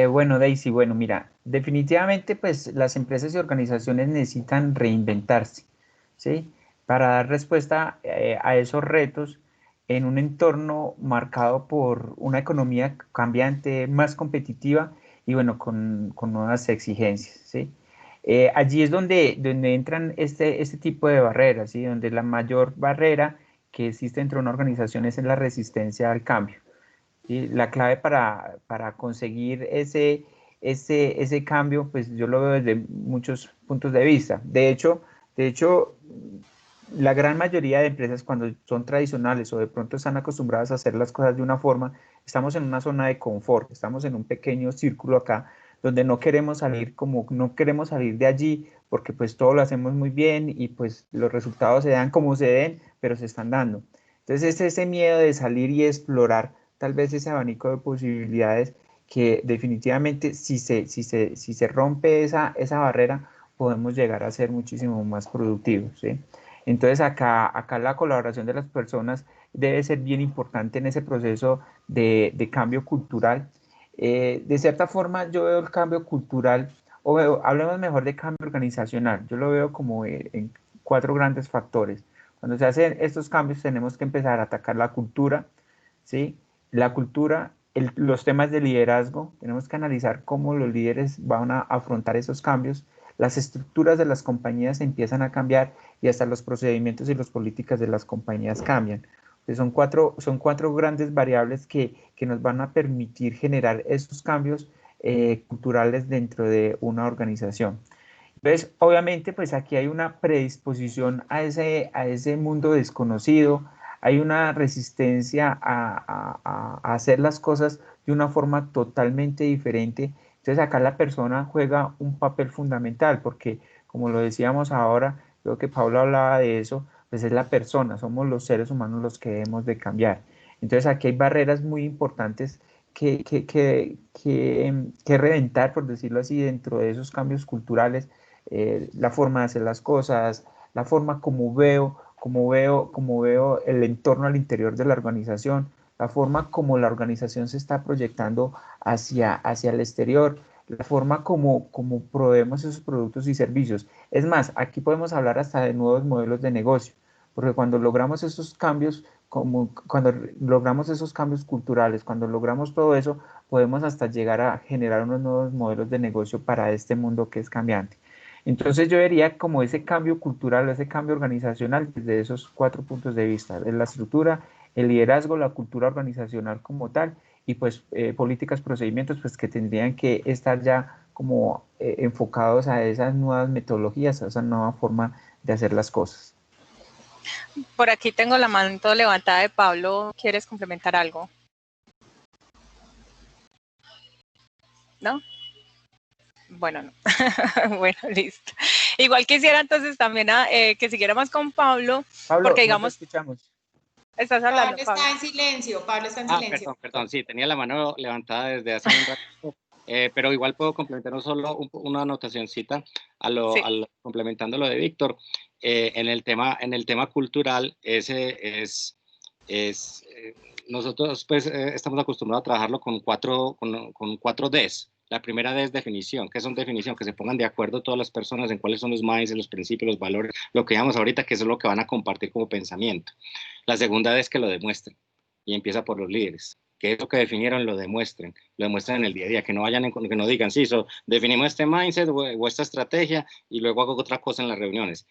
Bueno, Daisy, bueno, mira, definitivamente pues las empresas y organizaciones necesitan reinventarse, ¿sí? Para dar respuesta a esos retos en un entorno marcado por una economía cambiante, más competitiva y bueno, con nuevas exigencias, ¿sí? Allí es donde entran este tipo de barreras, ¿sí? Donde la mayor barrera que existe dentro de una organización es la resistencia al cambio. ¿Sí? La clave para conseguir ese cambio, pues yo lo veo desde muchos puntos de vista. De hecho, la gran mayoría de empresas cuando son tradicionales o de pronto están acostumbradas a hacer las cosas de una forma, estamos en una zona de confort, estamos en un pequeño círculo acá donde no queremos salir no queremos salir de allí porque pues todo lo hacemos muy bien y pues los resultados se dan como se den, pero se están dando. Entonces es ese miedo de salir y explorar tal vez ese abanico de posibilidades que definitivamente si se rompe esa barrera podemos llegar a ser muchísimo más productivos, ¿sí? Entonces acá la colaboración de las personas debe ser bien importante en ese proceso de cambio cultural. De cierta forma yo veo el cambio cultural, hablemos mejor de cambio organizacional, yo lo veo como en 4 grandes factores. Cuando se hacen estos cambios tenemos que empezar a atacar la cultura, ¿sí? La cultura, los temas de liderazgo, tenemos que analizar cómo los líderes van a afrontar esos cambios, las estructuras de las compañías empiezan a cambiar y hasta los procedimientos y las políticas de las compañías cambian. Son cuatro grandes variables que nos van a permitir generar esos cambios culturales dentro de una organización. Entonces, obviamente, pues aquí hay una predisposición a ese mundo desconocido, hay una resistencia a hacer las cosas de una forma totalmente diferente. Entonces, acá la persona juega un papel fundamental, porque como lo decíamos ahora, creo que Pablo hablaba de eso, pues es la persona, somos los seres humanos los que debemos de cambiar. Entonces, aquí hay barreras muy importantes que reventar, por decirlo así, dentro de esos cambios culturales, la forma de hacer las cosas, la forma como veo el entorno al interior de la organización, la forma como la organización se está proyectando hacia el exterior, la forma como proveemos esos productos y servicios. Es más, aquí podemos hablar hasta de nuevos modelos de negocio, porque cuando logramos esos cambios, cuando logramos esos cambios culturales, cuando logramos todo eso, podemos hasta llegar a generar unos nuevos modelos de negocio para este mundo que es cambiante. Entonces yo vería como ese cambio cultural, ese cambio organizacional desde esos 4 puntos de vista, de la estructura, el liderazgo, la cultura organizacional como tal y pues políticas, procedimientos pues que tendrían que estar ya como enfocados a esas nuevas metodologías, a esa nueva forma de hacer las cosas. Por aquí tengo la mano levantada de Pablo. ¿Quieres complementar algo? ¿No? Bueno, no. Bueno, listo. Igual quisiera entonces también que siguiéramos con Pablo, Pablo, porque no te digamos, escuchamos. estás hablando, Pablo Pablo. está en silencio, Pablo está en silencio. Perdón, sí, tenía la mano levantada desde hace un rato, pero igual puedo complementar no solo una anotacioncita Sí. complementando lo de Víctor. En el tema cultural, nosotros pues estamos acostumbrados a trabajarlo con cuatro Ds. La primera D es definición. ¿Qué son definición? Que se pongan de acuerdo todas las personas en cuáles son los mindsets, los principios, los valores, lo que llamamos ahorita, que eso es lo que van a compartir como pensamiento. La segunda D es que lo demuestren, y empieza por los líderes. Que es lo que definieron, lo demuestren en el día a día, que no vayan, que no digan, sí, definimos este mindset o esta estrategia y luego hago otra cosa en las reuniones.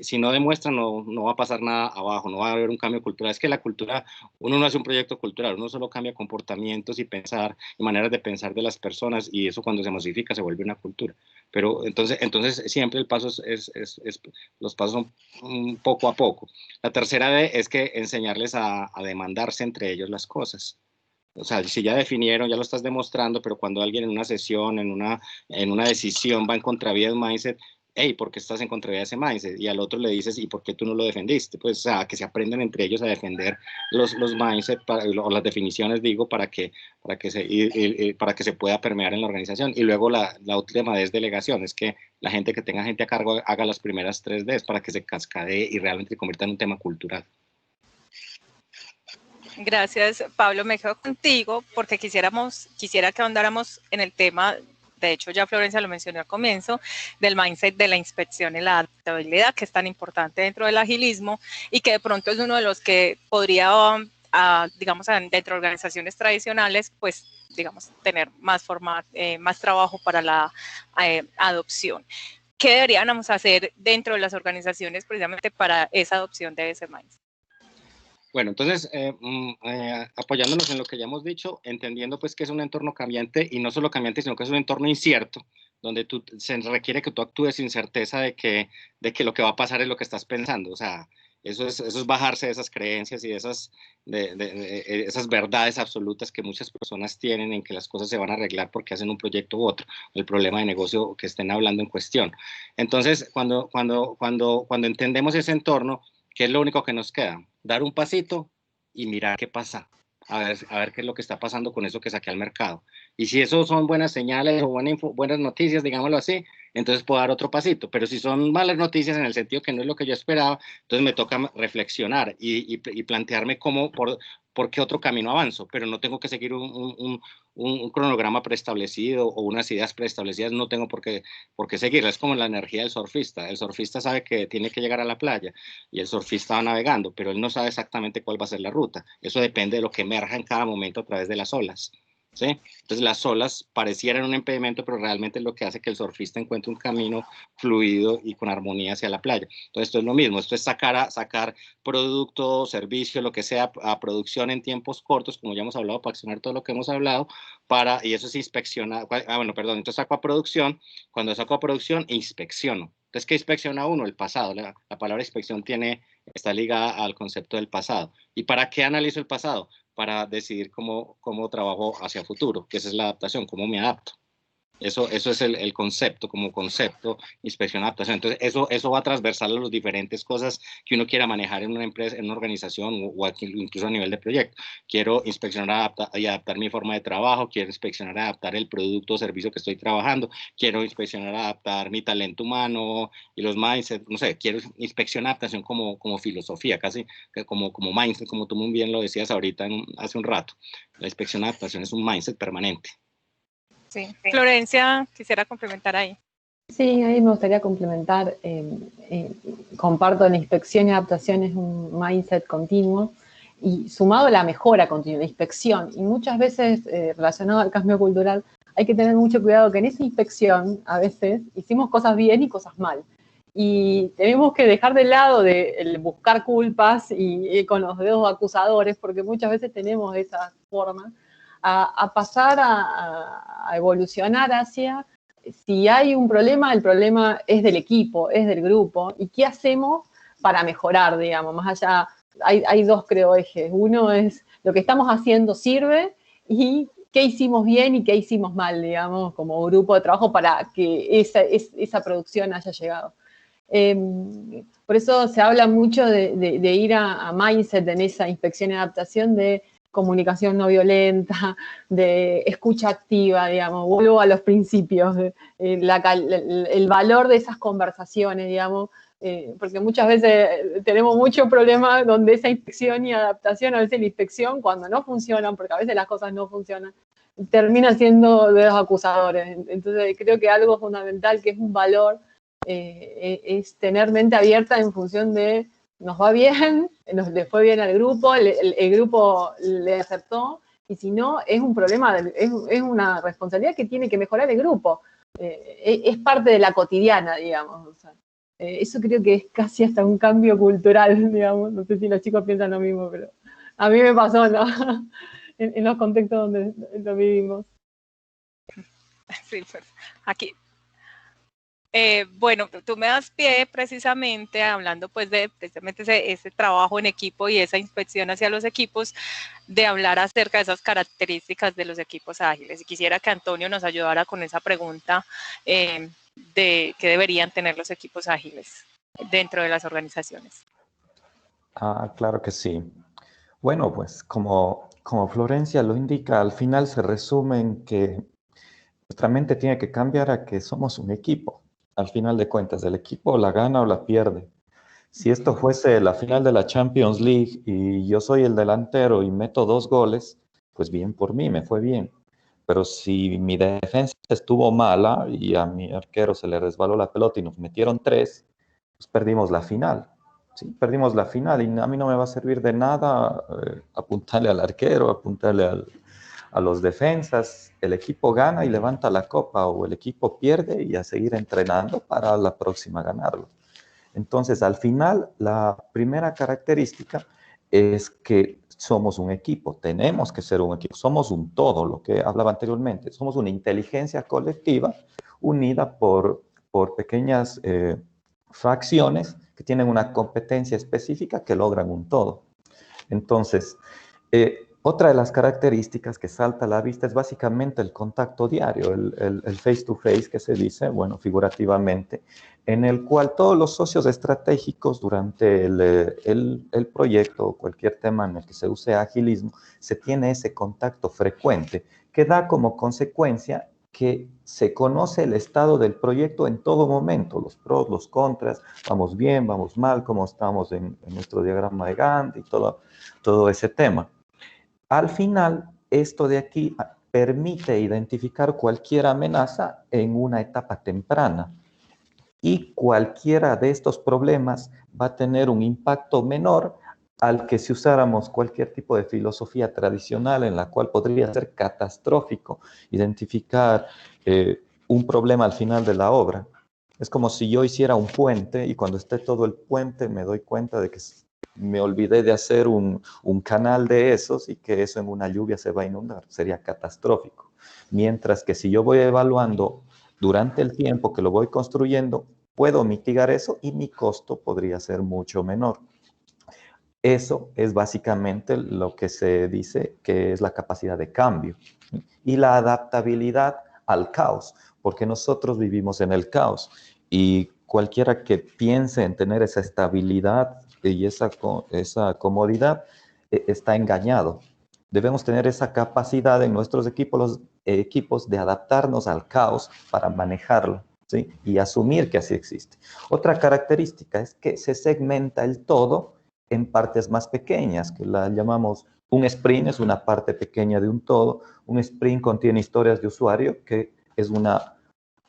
Si no demuestran, no va a pasar nada abajo, no va a haber un cambio cultural. Es que la cultura, uno no hace un proyecto cultural, uno solo cambia comportamientos y pensar, y maneras de pensar de las personas, y eso cuando se masifica se vuelve una cultura. Pero entonces siempre el paso los pasos son poco a poco. La tercera es que enseñarles a demandarse entre ellos las cosas. O sea, si ya definieron, ya lo estás demostrando, pero cuando alguien en una sesión, en una decisión va en contravía de un mindset, hey, ¿por qué estás en contravía de ese mindset? Y al otro le dices, ¿y por qué tú no lo defendiste? Pues, o sea, que se aprendan entre ellos a defender los mindsets, o las definiciones, digo, para que se pueda permear en la organización. Y luego la última D es delegación, es que la gente que tenga gente a cargo haga las primeras 3 Ds para que se cascadee y realmente se convierta en un tema cultural. Gracias, Pablo. Me quedo contigo porque quisiera que ahondáramos en el tema, de hecho ya Florencia lo mencionó al comienzo, del mindset de la inspección y la adaptabilidad, que es tan importante dentro del agilismo y que de pronto es uno de los que podría, digamos, dentro de organizaciones tradicionales, pues, digamos, tener más trabajo para la adopción. ¿Qué deberíamos hacer dentro de las organizaciones precisamente para esa adopción de ese mindset? Bueno, entonces, apoyándonos en lo que ya hemos dicho, entendiendo pues que es un entorno cambiante, y no solo cambiante, sino que es un entorno incierto, donde se requiere que tú actúes sin certeza de que lo que va a pasar es lo que estás pensando. O sea, eso es bajarse de esas creencias y de esas verdades absolutas que muchas personas tienen en que las cosas se van a arreglar porque hacen un proyecto u otro, el problema de negocio que estén hablando en cuestión. Entonces, cuando entendemos ese entorno, ¿qué es lo único que nos queda? Dar un pasito y mirar qué pasa. A ver qué es lo que está pasando con eso que saqué al mercado. Y si eso son buenas señales o buenas noticias, digámoslo así, entonces puedo dar otro pasito. Pero si son malas noticias en el sentido que no es lo que yo esperaba, entonces me toca reflexionar y plantearme por qué otro camino avanzo. Pero no tengo que seguir un cronograma preestablecido o unas ideas preestablecidas, no tengo por qué seguirlas. Es como la energía del surfista. El surfista sabe que tiene que llegar a la playa y el surfista va navegando, pero él no sabe exactamente cuál va a ser la ruta. Eso depende de lo que emerja en cada momento a través de las olas. ¿Sí? Entonces las olas parecieran un impedimento, pero realmente es lo que hace que el surfista encuentre un camino fluido y con armonía hacia la playa. Entonces esto es lo mismo, esto es sacar producto, servicio, lo que sea, a producción en tiempos cortos, como ya hemos hablado, para accionar todo lo que hemos hablado, y eso es inspeccionar. Entonces saco a producción, cuando saco a producción, inspecciono. Entonces, ¿qué inspecciona uno? El pasado. La palabra inspección está ligada al concepto del pasado. ¿Y para qué analizo el pasado? Para decidir cómo trabajo hacia futuro, que esa es la adaptación, cómo me adapto. Eso es el concepto, como concepto, inspección, adaptación. Entonces, eso va transversal a las diferentes cosas que uno quiera manejar en una empresa, en una organización o incluso a nivel de proyecto. Quiero inspeccionar y adaptar mi forma de trabajo, quiero inspeccionar y adaptar el producto o servicio que estoy trabajando, quiero inspeccionar y adaptar mi talento humano y los mindsets, no sé, quiero inspección y adaptación como filosofía, casi como mindset, como tú muy bien lo decías ahorita hace un rato. La inspección y adaptación es un mindset permanente. Sí. Florencia, quisiera complementar ahí. Sí, ahí me gustaría complementar. Comparto, la inspección y adaptación es un mindset continuo y sumado a la mejora continua, la inspección. Y muchas veces relacionado al cambio cultural, hay que tener mucho cuidado que en esa inspección a veces hicimos cosas bien y cosas mal. Y tenemos que dejar de lado el buscar culpas y con los dedos acusadores, porque muchas veces tenemos esa forma, a pasar a evolucionar hacia si hay un problema, el problema es del equipo, es del grupo, y qué hacemos para mejorar, digamos, más allá, hay dos, creo, ejes. Uno es lo que estamos haciendo sirve y qué hicimos bien y qué hicimos mal, digamos, como grupo de trabajo para que esa producción haya llegado. Por eso se habla mucho de ir a mindset en esa inspección y adaptación de comunicación no violenta, de escucha activa, digamos, vuelvo a los principios, el valor de esas conversaciones, digamos, porque muchas veces tenemos muchos problemas donde esa inspección y adaptación, a veces la inspección cuando no funcionan, porque a veces las cosas no funcionan, termina siendo de los acusadores. Entonces creo que algo fundamental que es un valor es tener mente abierta en función de nos va bien, le fue bien al grupo, el grupo le aceptó, y si no, es un problema, es una responsabilidad que tiene que mejorar el grupo. Es parte de la cotidiana, digamos. O sea, eso creo que es casi hasta un cambio cultural, digamos. No sé si los chicos piensan lo mismo, pero a mí me pasó, ¿no? en los contextos donde lo vivimos. Sí, pues aquí. Bueno, tú me das pie precisamente hablando pues de precisamente ese trabajo en equipo y esa inspección hacia los equipos, de hablar acerca de esas características de los equipos ágiles. Y quisiera que Antonio nos ayudara con esa pregunta de qué deberían tener los equipos ágiles dentro de las organizaciones. Claro que sí. Bueno, pues como Florencia lo indica, al final se resume en que nuestra mente tiene que cambiar a que somos un equipo. Al final de cuentas, el equipo la gana o la pierde. Si esto fuese la final de la Champions League y yo soy el delantero y meto 2 goles, pues bien por mí, me fue bien. Pero si mi defensa estuvo mala y a mi arquero se le resbaló la pelota y nos metieron 3, pues perdimos la final. Sí, perdimos la final y a mí no me va a servir de nada apuntarle al arquero, apuntarle a los defensas. El equipo gana y levanta la copa, o el equipo pierde y a seguir entrenando para la próxima ganarlo. Entonces, al final, la primera característica es que somos un equipo, tenemos que ser un equipo, somos un todo, lo que hablaba anteriormente, somos una inteligencia colectiva unida por pequeñas fracciones que tienen una competencia específica que logran un todo. Entonces, otra de las características que salta a la vista es básicamente el contacto diario, el face to face que se dice, bueno, figurativamente, en el cual todos los socios estratégicos durante el proyecto o cualquier tema en el que se use agilismo, se tiene ese contacto frecuente que da como consecuencia que se conoce el estado del proyecto en todo momento, los pros, los contras, vamos bien, vamos mal, cómo estamos en nuestro diagrama de Gantt y todo ese tema. Al final, esto de aquí permite identificar cualquier amenaza en una etapa temprana, y cualquiera de estos problemas va a tener un impacto menor al que si usáramos cualquier tipo de filosofía tradicional en la cual podría ser catastrófico identificar un problema al final de la obra. Es como si yo hiciera un puente y cuando esté todo el puente me doy cuenta de que me olvidé de hacer un canal de esos y que eso en una lluvia se va a inundar. Sería catastrófico. Mientras que si yo voy evaluando durante el tiempo que lo voy construyendo, puedo mitigar eso y mi costo podría ser mucho menor. Eso es básicamente lo que se dice que es la capacidad de cambio y la adaptabilidad al caos, porque nosotros vivimos en el caos y cualquiera que piense en tener esa estabilidad y esa comodidad está engañado. Debemos tener esa capacidad en nuestros equipos de adaptarnos al caos para manejarlo, ¿sí? Y asumir que así existe. Otra característica es que se segmenta el todo en partes más pequeñas, que la llamamos un sprint, es una parte pequeña de un todo. Un sprint contiene historias de usuario, que es una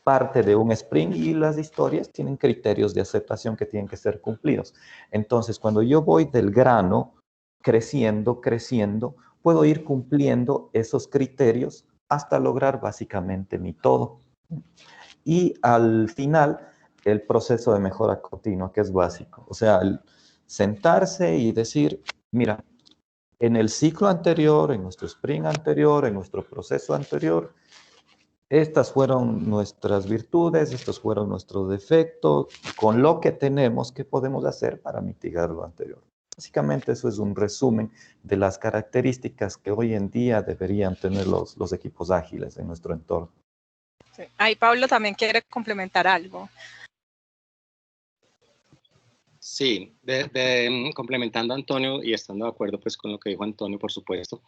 parte de un sprint, y las historias tienen criterios de aceptación que tienen que ser cumplidos. Entonces, cuando yo voy del grano creciendo, puedo ir cumpliendo esos criterios hasta lograr básicamente mi todo. Y al final, el proceso de mejora continua, que es básico. O sea, el sentarse y decir, mira, en el ciclo anterior, en nuestro sprint anterior, en nuestro proceso anterior, estas fueron nuestras virtudes, estos fueron nuestros defectos, con lo que tenemos, ¿qué podemos hacer para mitigar lo anterior? Básicamente eso es un resumen de las características que hoy en día deberían tener los equipos ágiles en nuestro entorno. Sí. Ahí Pablo también quiere complementar algo. Sí, complementando a Antonio y estando de acuerdo pues con lo que dijo Antonio, por supuesto.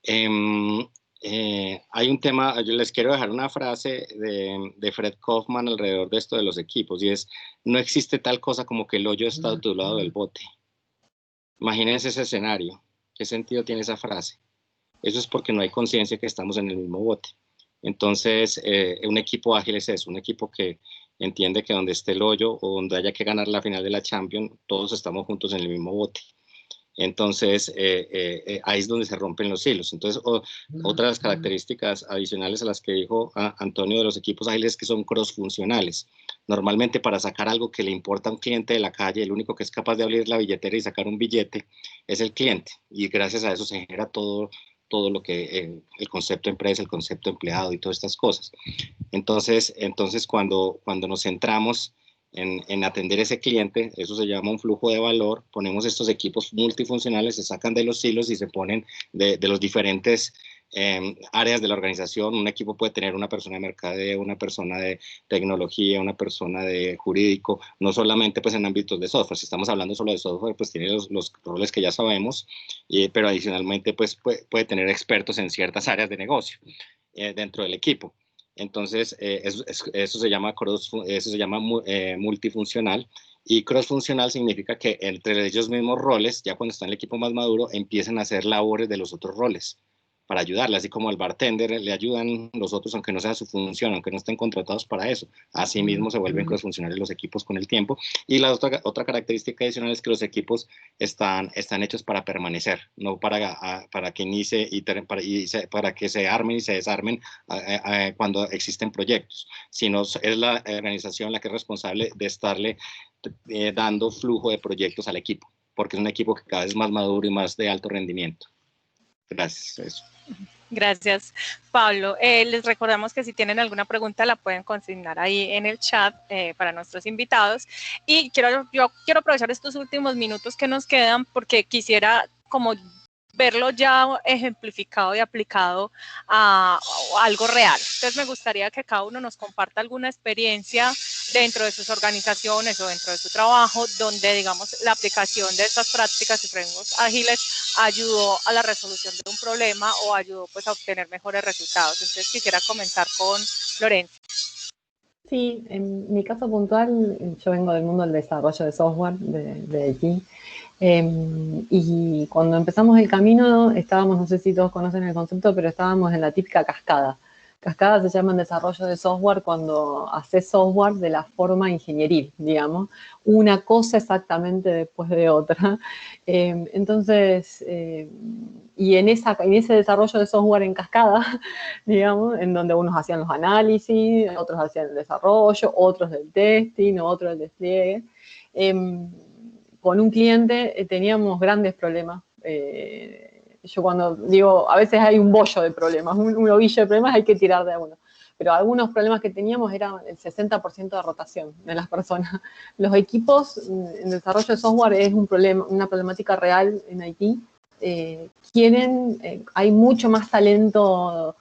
Hay un tema, yo les quiero dejar una frase de Fred Kaufman alrededor de esto de los equipos, y es: no existe tal cosa como que el hoyo está a tu lado del bote. Imagínense ese escenario. ¿Qué sentido tiene esa frase? Eso es porque no hay conciencia que estamos en el mismo bote. Entonces, un equipo ágil es eso, un equipo que entiende que donde esté el hoyo o donde haya que ganar la final de la Champions, todos estamos juntos en el mismo bote. Entonces, ahí es donde se rompen los hilos. Entonces, otras características adicionales a las que dijo Antonio de los equipos ágiles es que son cross-funcionales. Normalmente, para sacar algo que le importa a un cliente de la calle, el único que es capaz de abrir la billetera y sacar un billete es el cliente. Y gracias a eso se genera todo lo que el concepto empresa, el concepto empleado y todas estas cosas. Entonces cuando nos centramos en atender ese cliente, eso se llama un flujo de valor. Ponemos estos equipos multifuncionales, se sacan de los hilos y se ponen de los diferentes áreas de la organización. Un equipo puede tener una persona de mercadeo, una persona de tecnología, una persona de jurídico, no solamente pues en ámbitos de software. Si estamos hablando solo de software, pues tiene los roles que ya sabemos, pero adicionalmente pues puede tener expertos en ciertas áreas de negocio dentro del equipo. Entonces, eso se llama multifuncional, y cross-funcional significa que entre ellos mismos roles, ya cuando está en el equipo más maduro, empiezan a hacer labores de los otros roles para ayudarle, así como al bartender le ayudan los otros, aunque no sea su función, aunque no estén contratados para eso. Así mismo se vuelven cross-funcionales los equipos con el tiempo. Y la otra característica adicional es que los equipos están hechos para permanecer, no para que inicie para que se armen y se desarmen cuando existen proyectos, sino es la organización la que es responsable de estarle dando flujo de proyectos al equipo, porque es un equipo que cada vez es más maduro y más de alto rendimiento. Gracias. Eso. Gracias, Pablo. Les recordamos que si tienen alguna pregunta la pueden consignar ahí en el chat para nuestros invitados. Y yo quiero aprovechar estos últimos minutos que nos quedan porque quisiera como verlo ya ejemplificado y aplicado a algo real. Entonces me gustaría que cada uno nos comparta alguna experiencia dentro de sus organizaciones o dentro de su trabajo donde, digamos, la aplicación de estas prácticas y frameworks ágiles ayudó a la resolución de un problema o ayudó pues a obtener mejores resultados. Entonces quisiera comenzar con Lorenzo. Sí, en mi caso puntual, yo vengo del mundo del desarrollo de software, de IT. Y cuando empezamos el camino estábamos, no sé si todos conocen el concepto, pero estábamos en la típica cascada. Cascada se llama en desarrollo de software cuando haces software de la forma ingenieril, digamos, una cosa exactamente después de otra. Entonces, y en ese desarrollo de software en cascada, digamos, en donde unos hacían los análisis, otros hacían el desarrollo, otros del testing, otros el despliegue, con un cliente teníamos grandes problemas. Yo cuando digo, a veces hay un bollo de problemas, un ovillo de problemas, hay que tirar de uno. Pero algunos problemas que teníamos eran el 60% de rotación de las personas. Los equipos en desarrollo de software es una problemática real en Haití. Hay mucho más talento,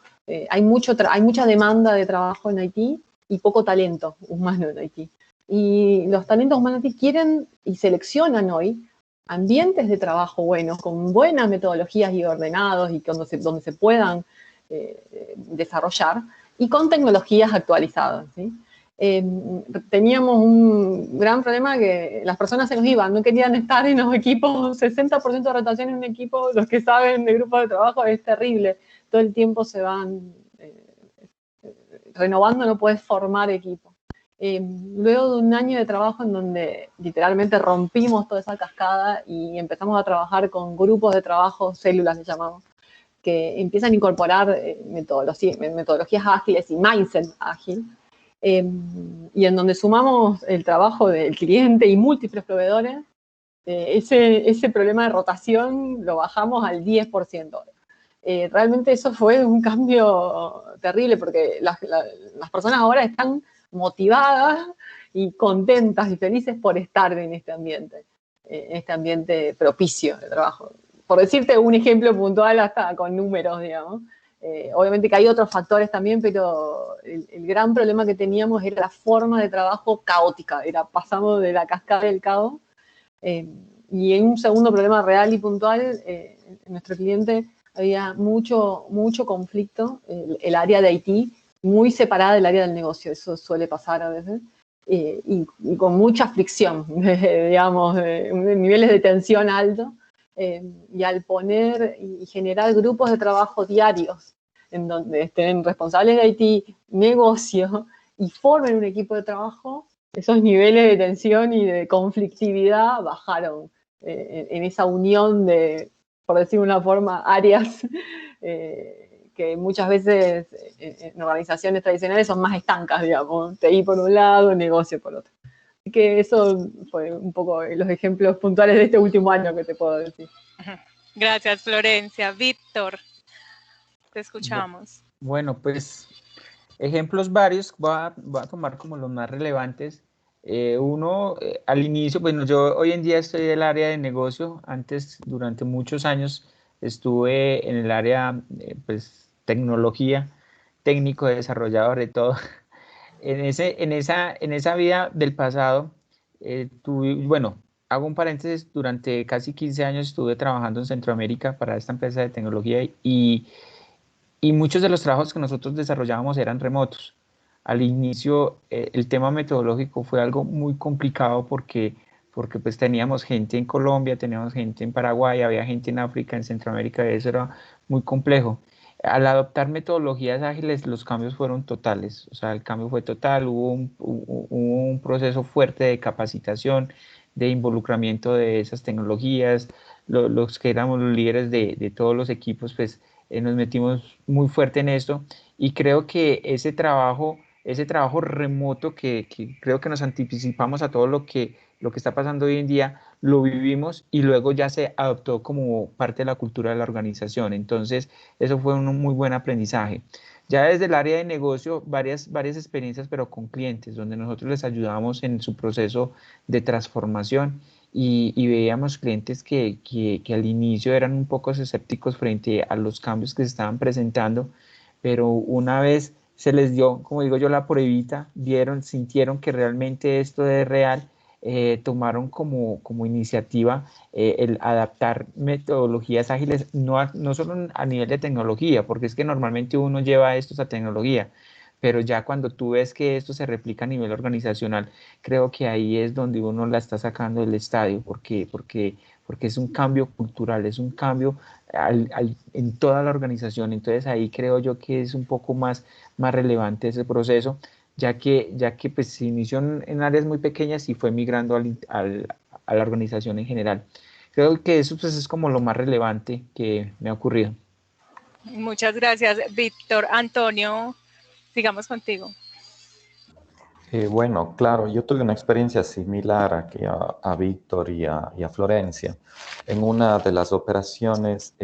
hay mucha demanda de trabajo en Haití y poco talento humano en Haití. Y los talentos humanos quieren y seleccionan hoy ambientes de trabajo buenos, con buenas metodologías y ordenados y donde se puedan desarrollar, y con tecnologías actualizadas, ¿sí? Teníamos un gran problema que las personas se nos iban, no querían estar en los equipos, 60% de rotación en un equipo, los que saben de grupos de trabajo es terrible, todo el tiempo se van renovando, no puedes formar equipos. Luego de un año de trabajo en donde literalmente rompimos toda esa cascada y empezamos a trabajar con grupos de trabajo, células le llamamos, que empiezan a incorporar metodologías ágiles y mindset ágil, y en donde sumamos el trabajo del cliente y múltiples proveedores, ese problema de rotación lo bajamos al 10%. realmente eso fue un cambio terrible, porque las personas ahora están motivadas y contentas y felices por estar en este ambiente propicio de trabajo. Por decirte un ejemplo puntual, hasta con números, digamos. Obviamente que hay otros factores también, pero el gran problema que teníamos era la forma de trabajo caótica, pasamos de la cascada del caos. Y en un segundo problema real y puntual, en nuestro cliente había mucho conflicto, el área de IT muy separada del área del negocio, eso suele pasar a veces, y con mucha fricción, digamos, niveles de tensión altos, y al poner y generar grupos de trabajo diarios, en donde estén responsables de IT, negocio, y formen un equipo de trabajo, esos niveles de tensión y de conflictividad bajaron en esa unión de, por decir de una forma, áreas que muchas veces en organizaciones tradicionales son más estancas, digamos, TI por un lado, negocio por otro. Así que eso fue un poco los ejemplos puntuales de este último año que te puedo decir. Gracias, Florencia. Víctor, te escuchamos. Bueno, pues ejemplos varios, voy a tomar como los más relevantes. Uno, al inicio, bueno, yo hoy en día estoy en el área de negocio. Antes, durante muchos años, estuve en el área, pues, tecnología, técnico, desarrollador de todo. En esa vida del pasado, bueno, hago un paréntesis, durante casi 15 años estuve trabajando en Centroamérica para esta empresa de tecnología y muchos de los trabajos que nosotros desarrollábamos eran remotos. Al inicio, el tema metodológico fue algo muy complicado porque pues teníamos gente en Colombia, teníamos gente en Paraguay, había gente en África, en Centroamérica, y eso era muy complejo. Al adoptar metodologías ágiles, los cambios fueron totales, o sea, el cambio fue total, hubo un proceso fuerte de capacitación, de involucramiento de esas tecnologías, los que éramos los líderes de todos los equipos, pues nos metimos muy fuerte en esto y creo que ese trabajo remoto que creo que nos anticipamos a todo lo que está pasando hoy en día, lo vivimos y luego ya se adoptó como parte de la cultura de la organización. Entonces, eso fue un muy buen aprendizaje. Ya desde el área de negocio, varias experiencias, pero con clientes, donde nosotros les ayudamos en su proceso de transformación y veíamos clientes que al inicio eran un poco escépticos frente a los cambios que se estaban presentando, pero una vez se les dio, como digo yo, la pruebita, sintieron que realmente esto es real, tomaron como iniciativa el adaptar metodologías ágiles, no solo a nivel de tecnología, porque es que normalmente uno lleva estos a tecnología, pero ya cuando tú ves que esto se replica a nivel organizacional, creo que ahí es donde uno la está sacando del estadio, porque es un cambio cultural, es un cambio en toda la organización. Entonces ahí creo yo que es un poco más relevante ese proceso, ya que pues se inició en áreas muy pequeñas y fue migrando a la organización en general. Creo que eso pues es como lo más relevante que me ha ocurrido. Muchas gracias, Víctor. Antonio, sigamos contigo. Bueno, claro, yo tuve una experiencia similar aquí a Víctor y a Florencia en una de las operaciones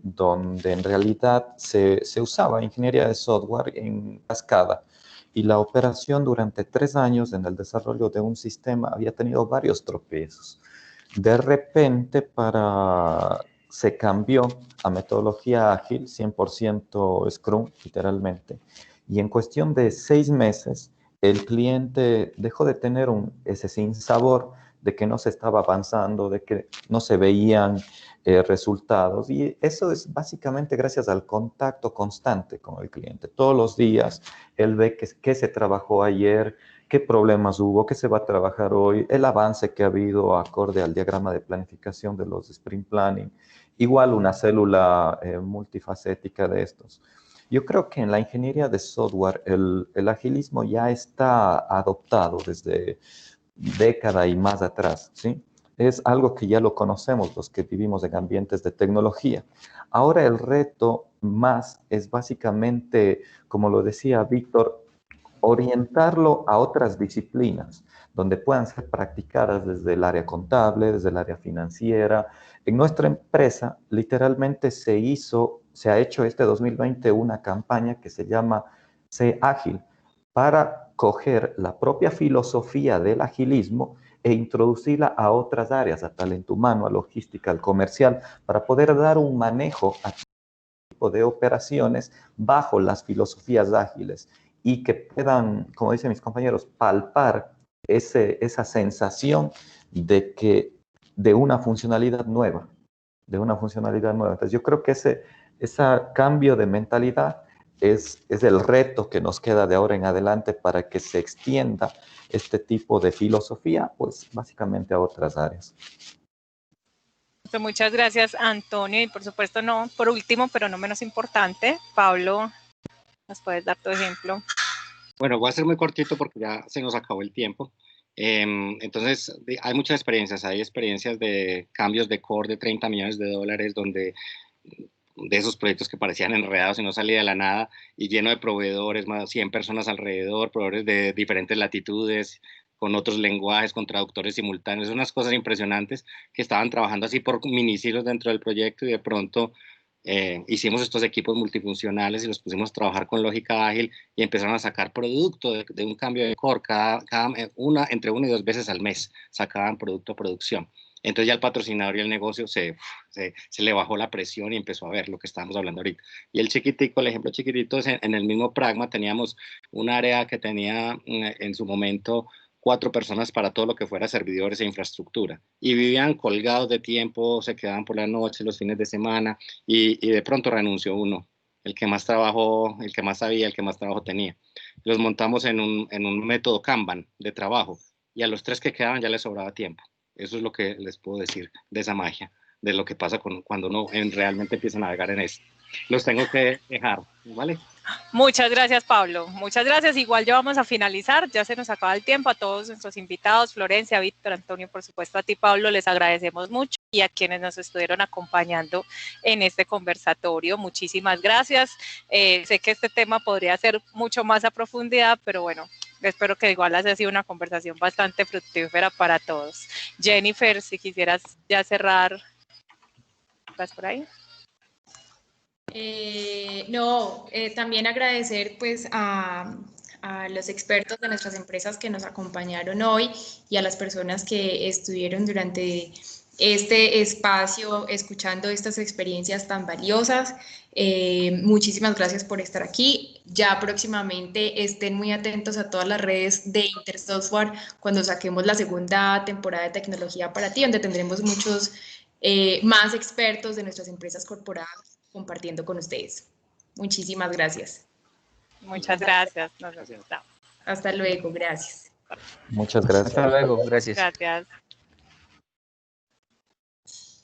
donde en realidad se usaba ingeniería de software en cascada y la operación durante 3 años en el desarrollo de un sistema había tenido varios tropiezos. De repente se cambió a metodología ágil, 100% Scrum, literalmente, y en cuestión de 6 meses el cliente dejó de tener ese sinsabor de que no se estaba avanzando, de que no se veían resultados. Y eso es básicamente gracias al contacto constante con el cliente. Todos los días él ve qué se trabajó ayer, qué problemas hubo, qué se va a trabajar hoy, el avance que ha habido acorde al diagrama de planificación de los sprint planning. Igual una célula multifacética de estos. Yo creo que en la ingeniería de software el agilismo ya está adoptado desde década y más atrás, ¿sí? Es algo que ya lo conocemos los que vivimos en ambientes de tecnología. Ahora el reto más es básicamente, como lo decía Víctor, orientarlo a otras disciplinas, donde puedan ser practicadas desde el área contable, desde el área financiera. En nuestra empresa, literalmente se ha hecho este 2020 una campaña que se llama Sé Ágil, para coger la propia filosofía del agilismo e introducirla a otras áreas, a talento humano, a logística, al comercial, para poder dar un manejo a tipo de operaciones bajo las filosofías ágiles y que puedan, como dicen mis compañeros, palpar esa sensación de una funcionalidad nueva, Entonces yo creo que ese cambio de mentalidad es el reto que nos queda de ahora en adelante para que se extienda este tipo de filosofía, pues básicamente a otras áreas. Muchas gracias, Antonio. Y por supuesto, no, por último, pero no menos importante, Pablo, ¿nos puedes dar tu ejemplo? Bueno, voy a ser muy cortito porque ya se nos acabó el tiempo. Entonces, hay muchas experiencias. Hay experiencias de cambios de core de $30 millones, donde de esos proyectos que parecían enredados y no salía de la nada, y lleno de proveedores, más de 100 personas alrededor, proveedores de diferentes latitudes, con otros lenguajes, con traductores simultáneos, unas cosas impresionantes que estaban trabajando así por minicilos dentro del proyecto, y de pronto hicimos estos equipos multifuncionales y los pusimos a trabajar con lógica ágil y empezaron a sacar producto de un cambio de core entre 1 y 2 veces al mes sacaban producto a producción. Entonces ya el patrocinador y el negocio se le bajó la presión y empezó a ver lo que estábamos hablando ahorita. Y el chiquitico, el ejemplo chiquitito, es en el mismo Pragma teníamos un área que tenía en su momento 4 personas para todo lo que fuera servidores e infraestructura. Y vivían colgados de tiempo, se quedaban por la noche, los fines de semana, y de pronto renunció uno, el que más trabajó, el que más sabía, el que más trabajo tenía. Los montamos en un método Kanban de trabajo, y a los 3 que quedaban ya les sobraba tiempo. Eso es lo que les puedo decir de esa magia, de lo que pasa cuando uno realmente empieza a navegar en esto. Los tengo que dejar, ¿vale? Muchas gracias, Pablo. Muchas gracias. Igual ya vamos a finalizar. Ya se nos acaba el tiempo. A todos nuestros invitados, Florencia, Víctor, Antonio, por supuesto a ti, Pablo, les agradecemos mucho, y a quienes nos estuvieron acompañando en este conversatorio. Muchísimas gracias. Sé que este tema podría ser mucho más a profundidad, pero bueno, espero que igual haya sido una conversación bastante fructífera para todos. Jennifer, si quisieras ya cerrar, ¿vas por ahí? También agradecer pues a los expertos de nuestras empresas que nos acompañaron hoy, y a las personas que estuvieron durante este espacio escuchando estas experiencias tan valiosas. Muchísimas gracias por estar aquí. Ya próximamente estén muy atentos a todas las redes de Intersoftware cuando saquemos la segunda temporada de Tecnología para Ti, donde tendremos muchos más expertos de nuestras empresas corporadas compartiendo con ustedes. Muchísimas gracias. Muchas gracias. Nos vemos. Hasta luego, gracias. Muchas gracias. Hasta luego, gracias. Gracias.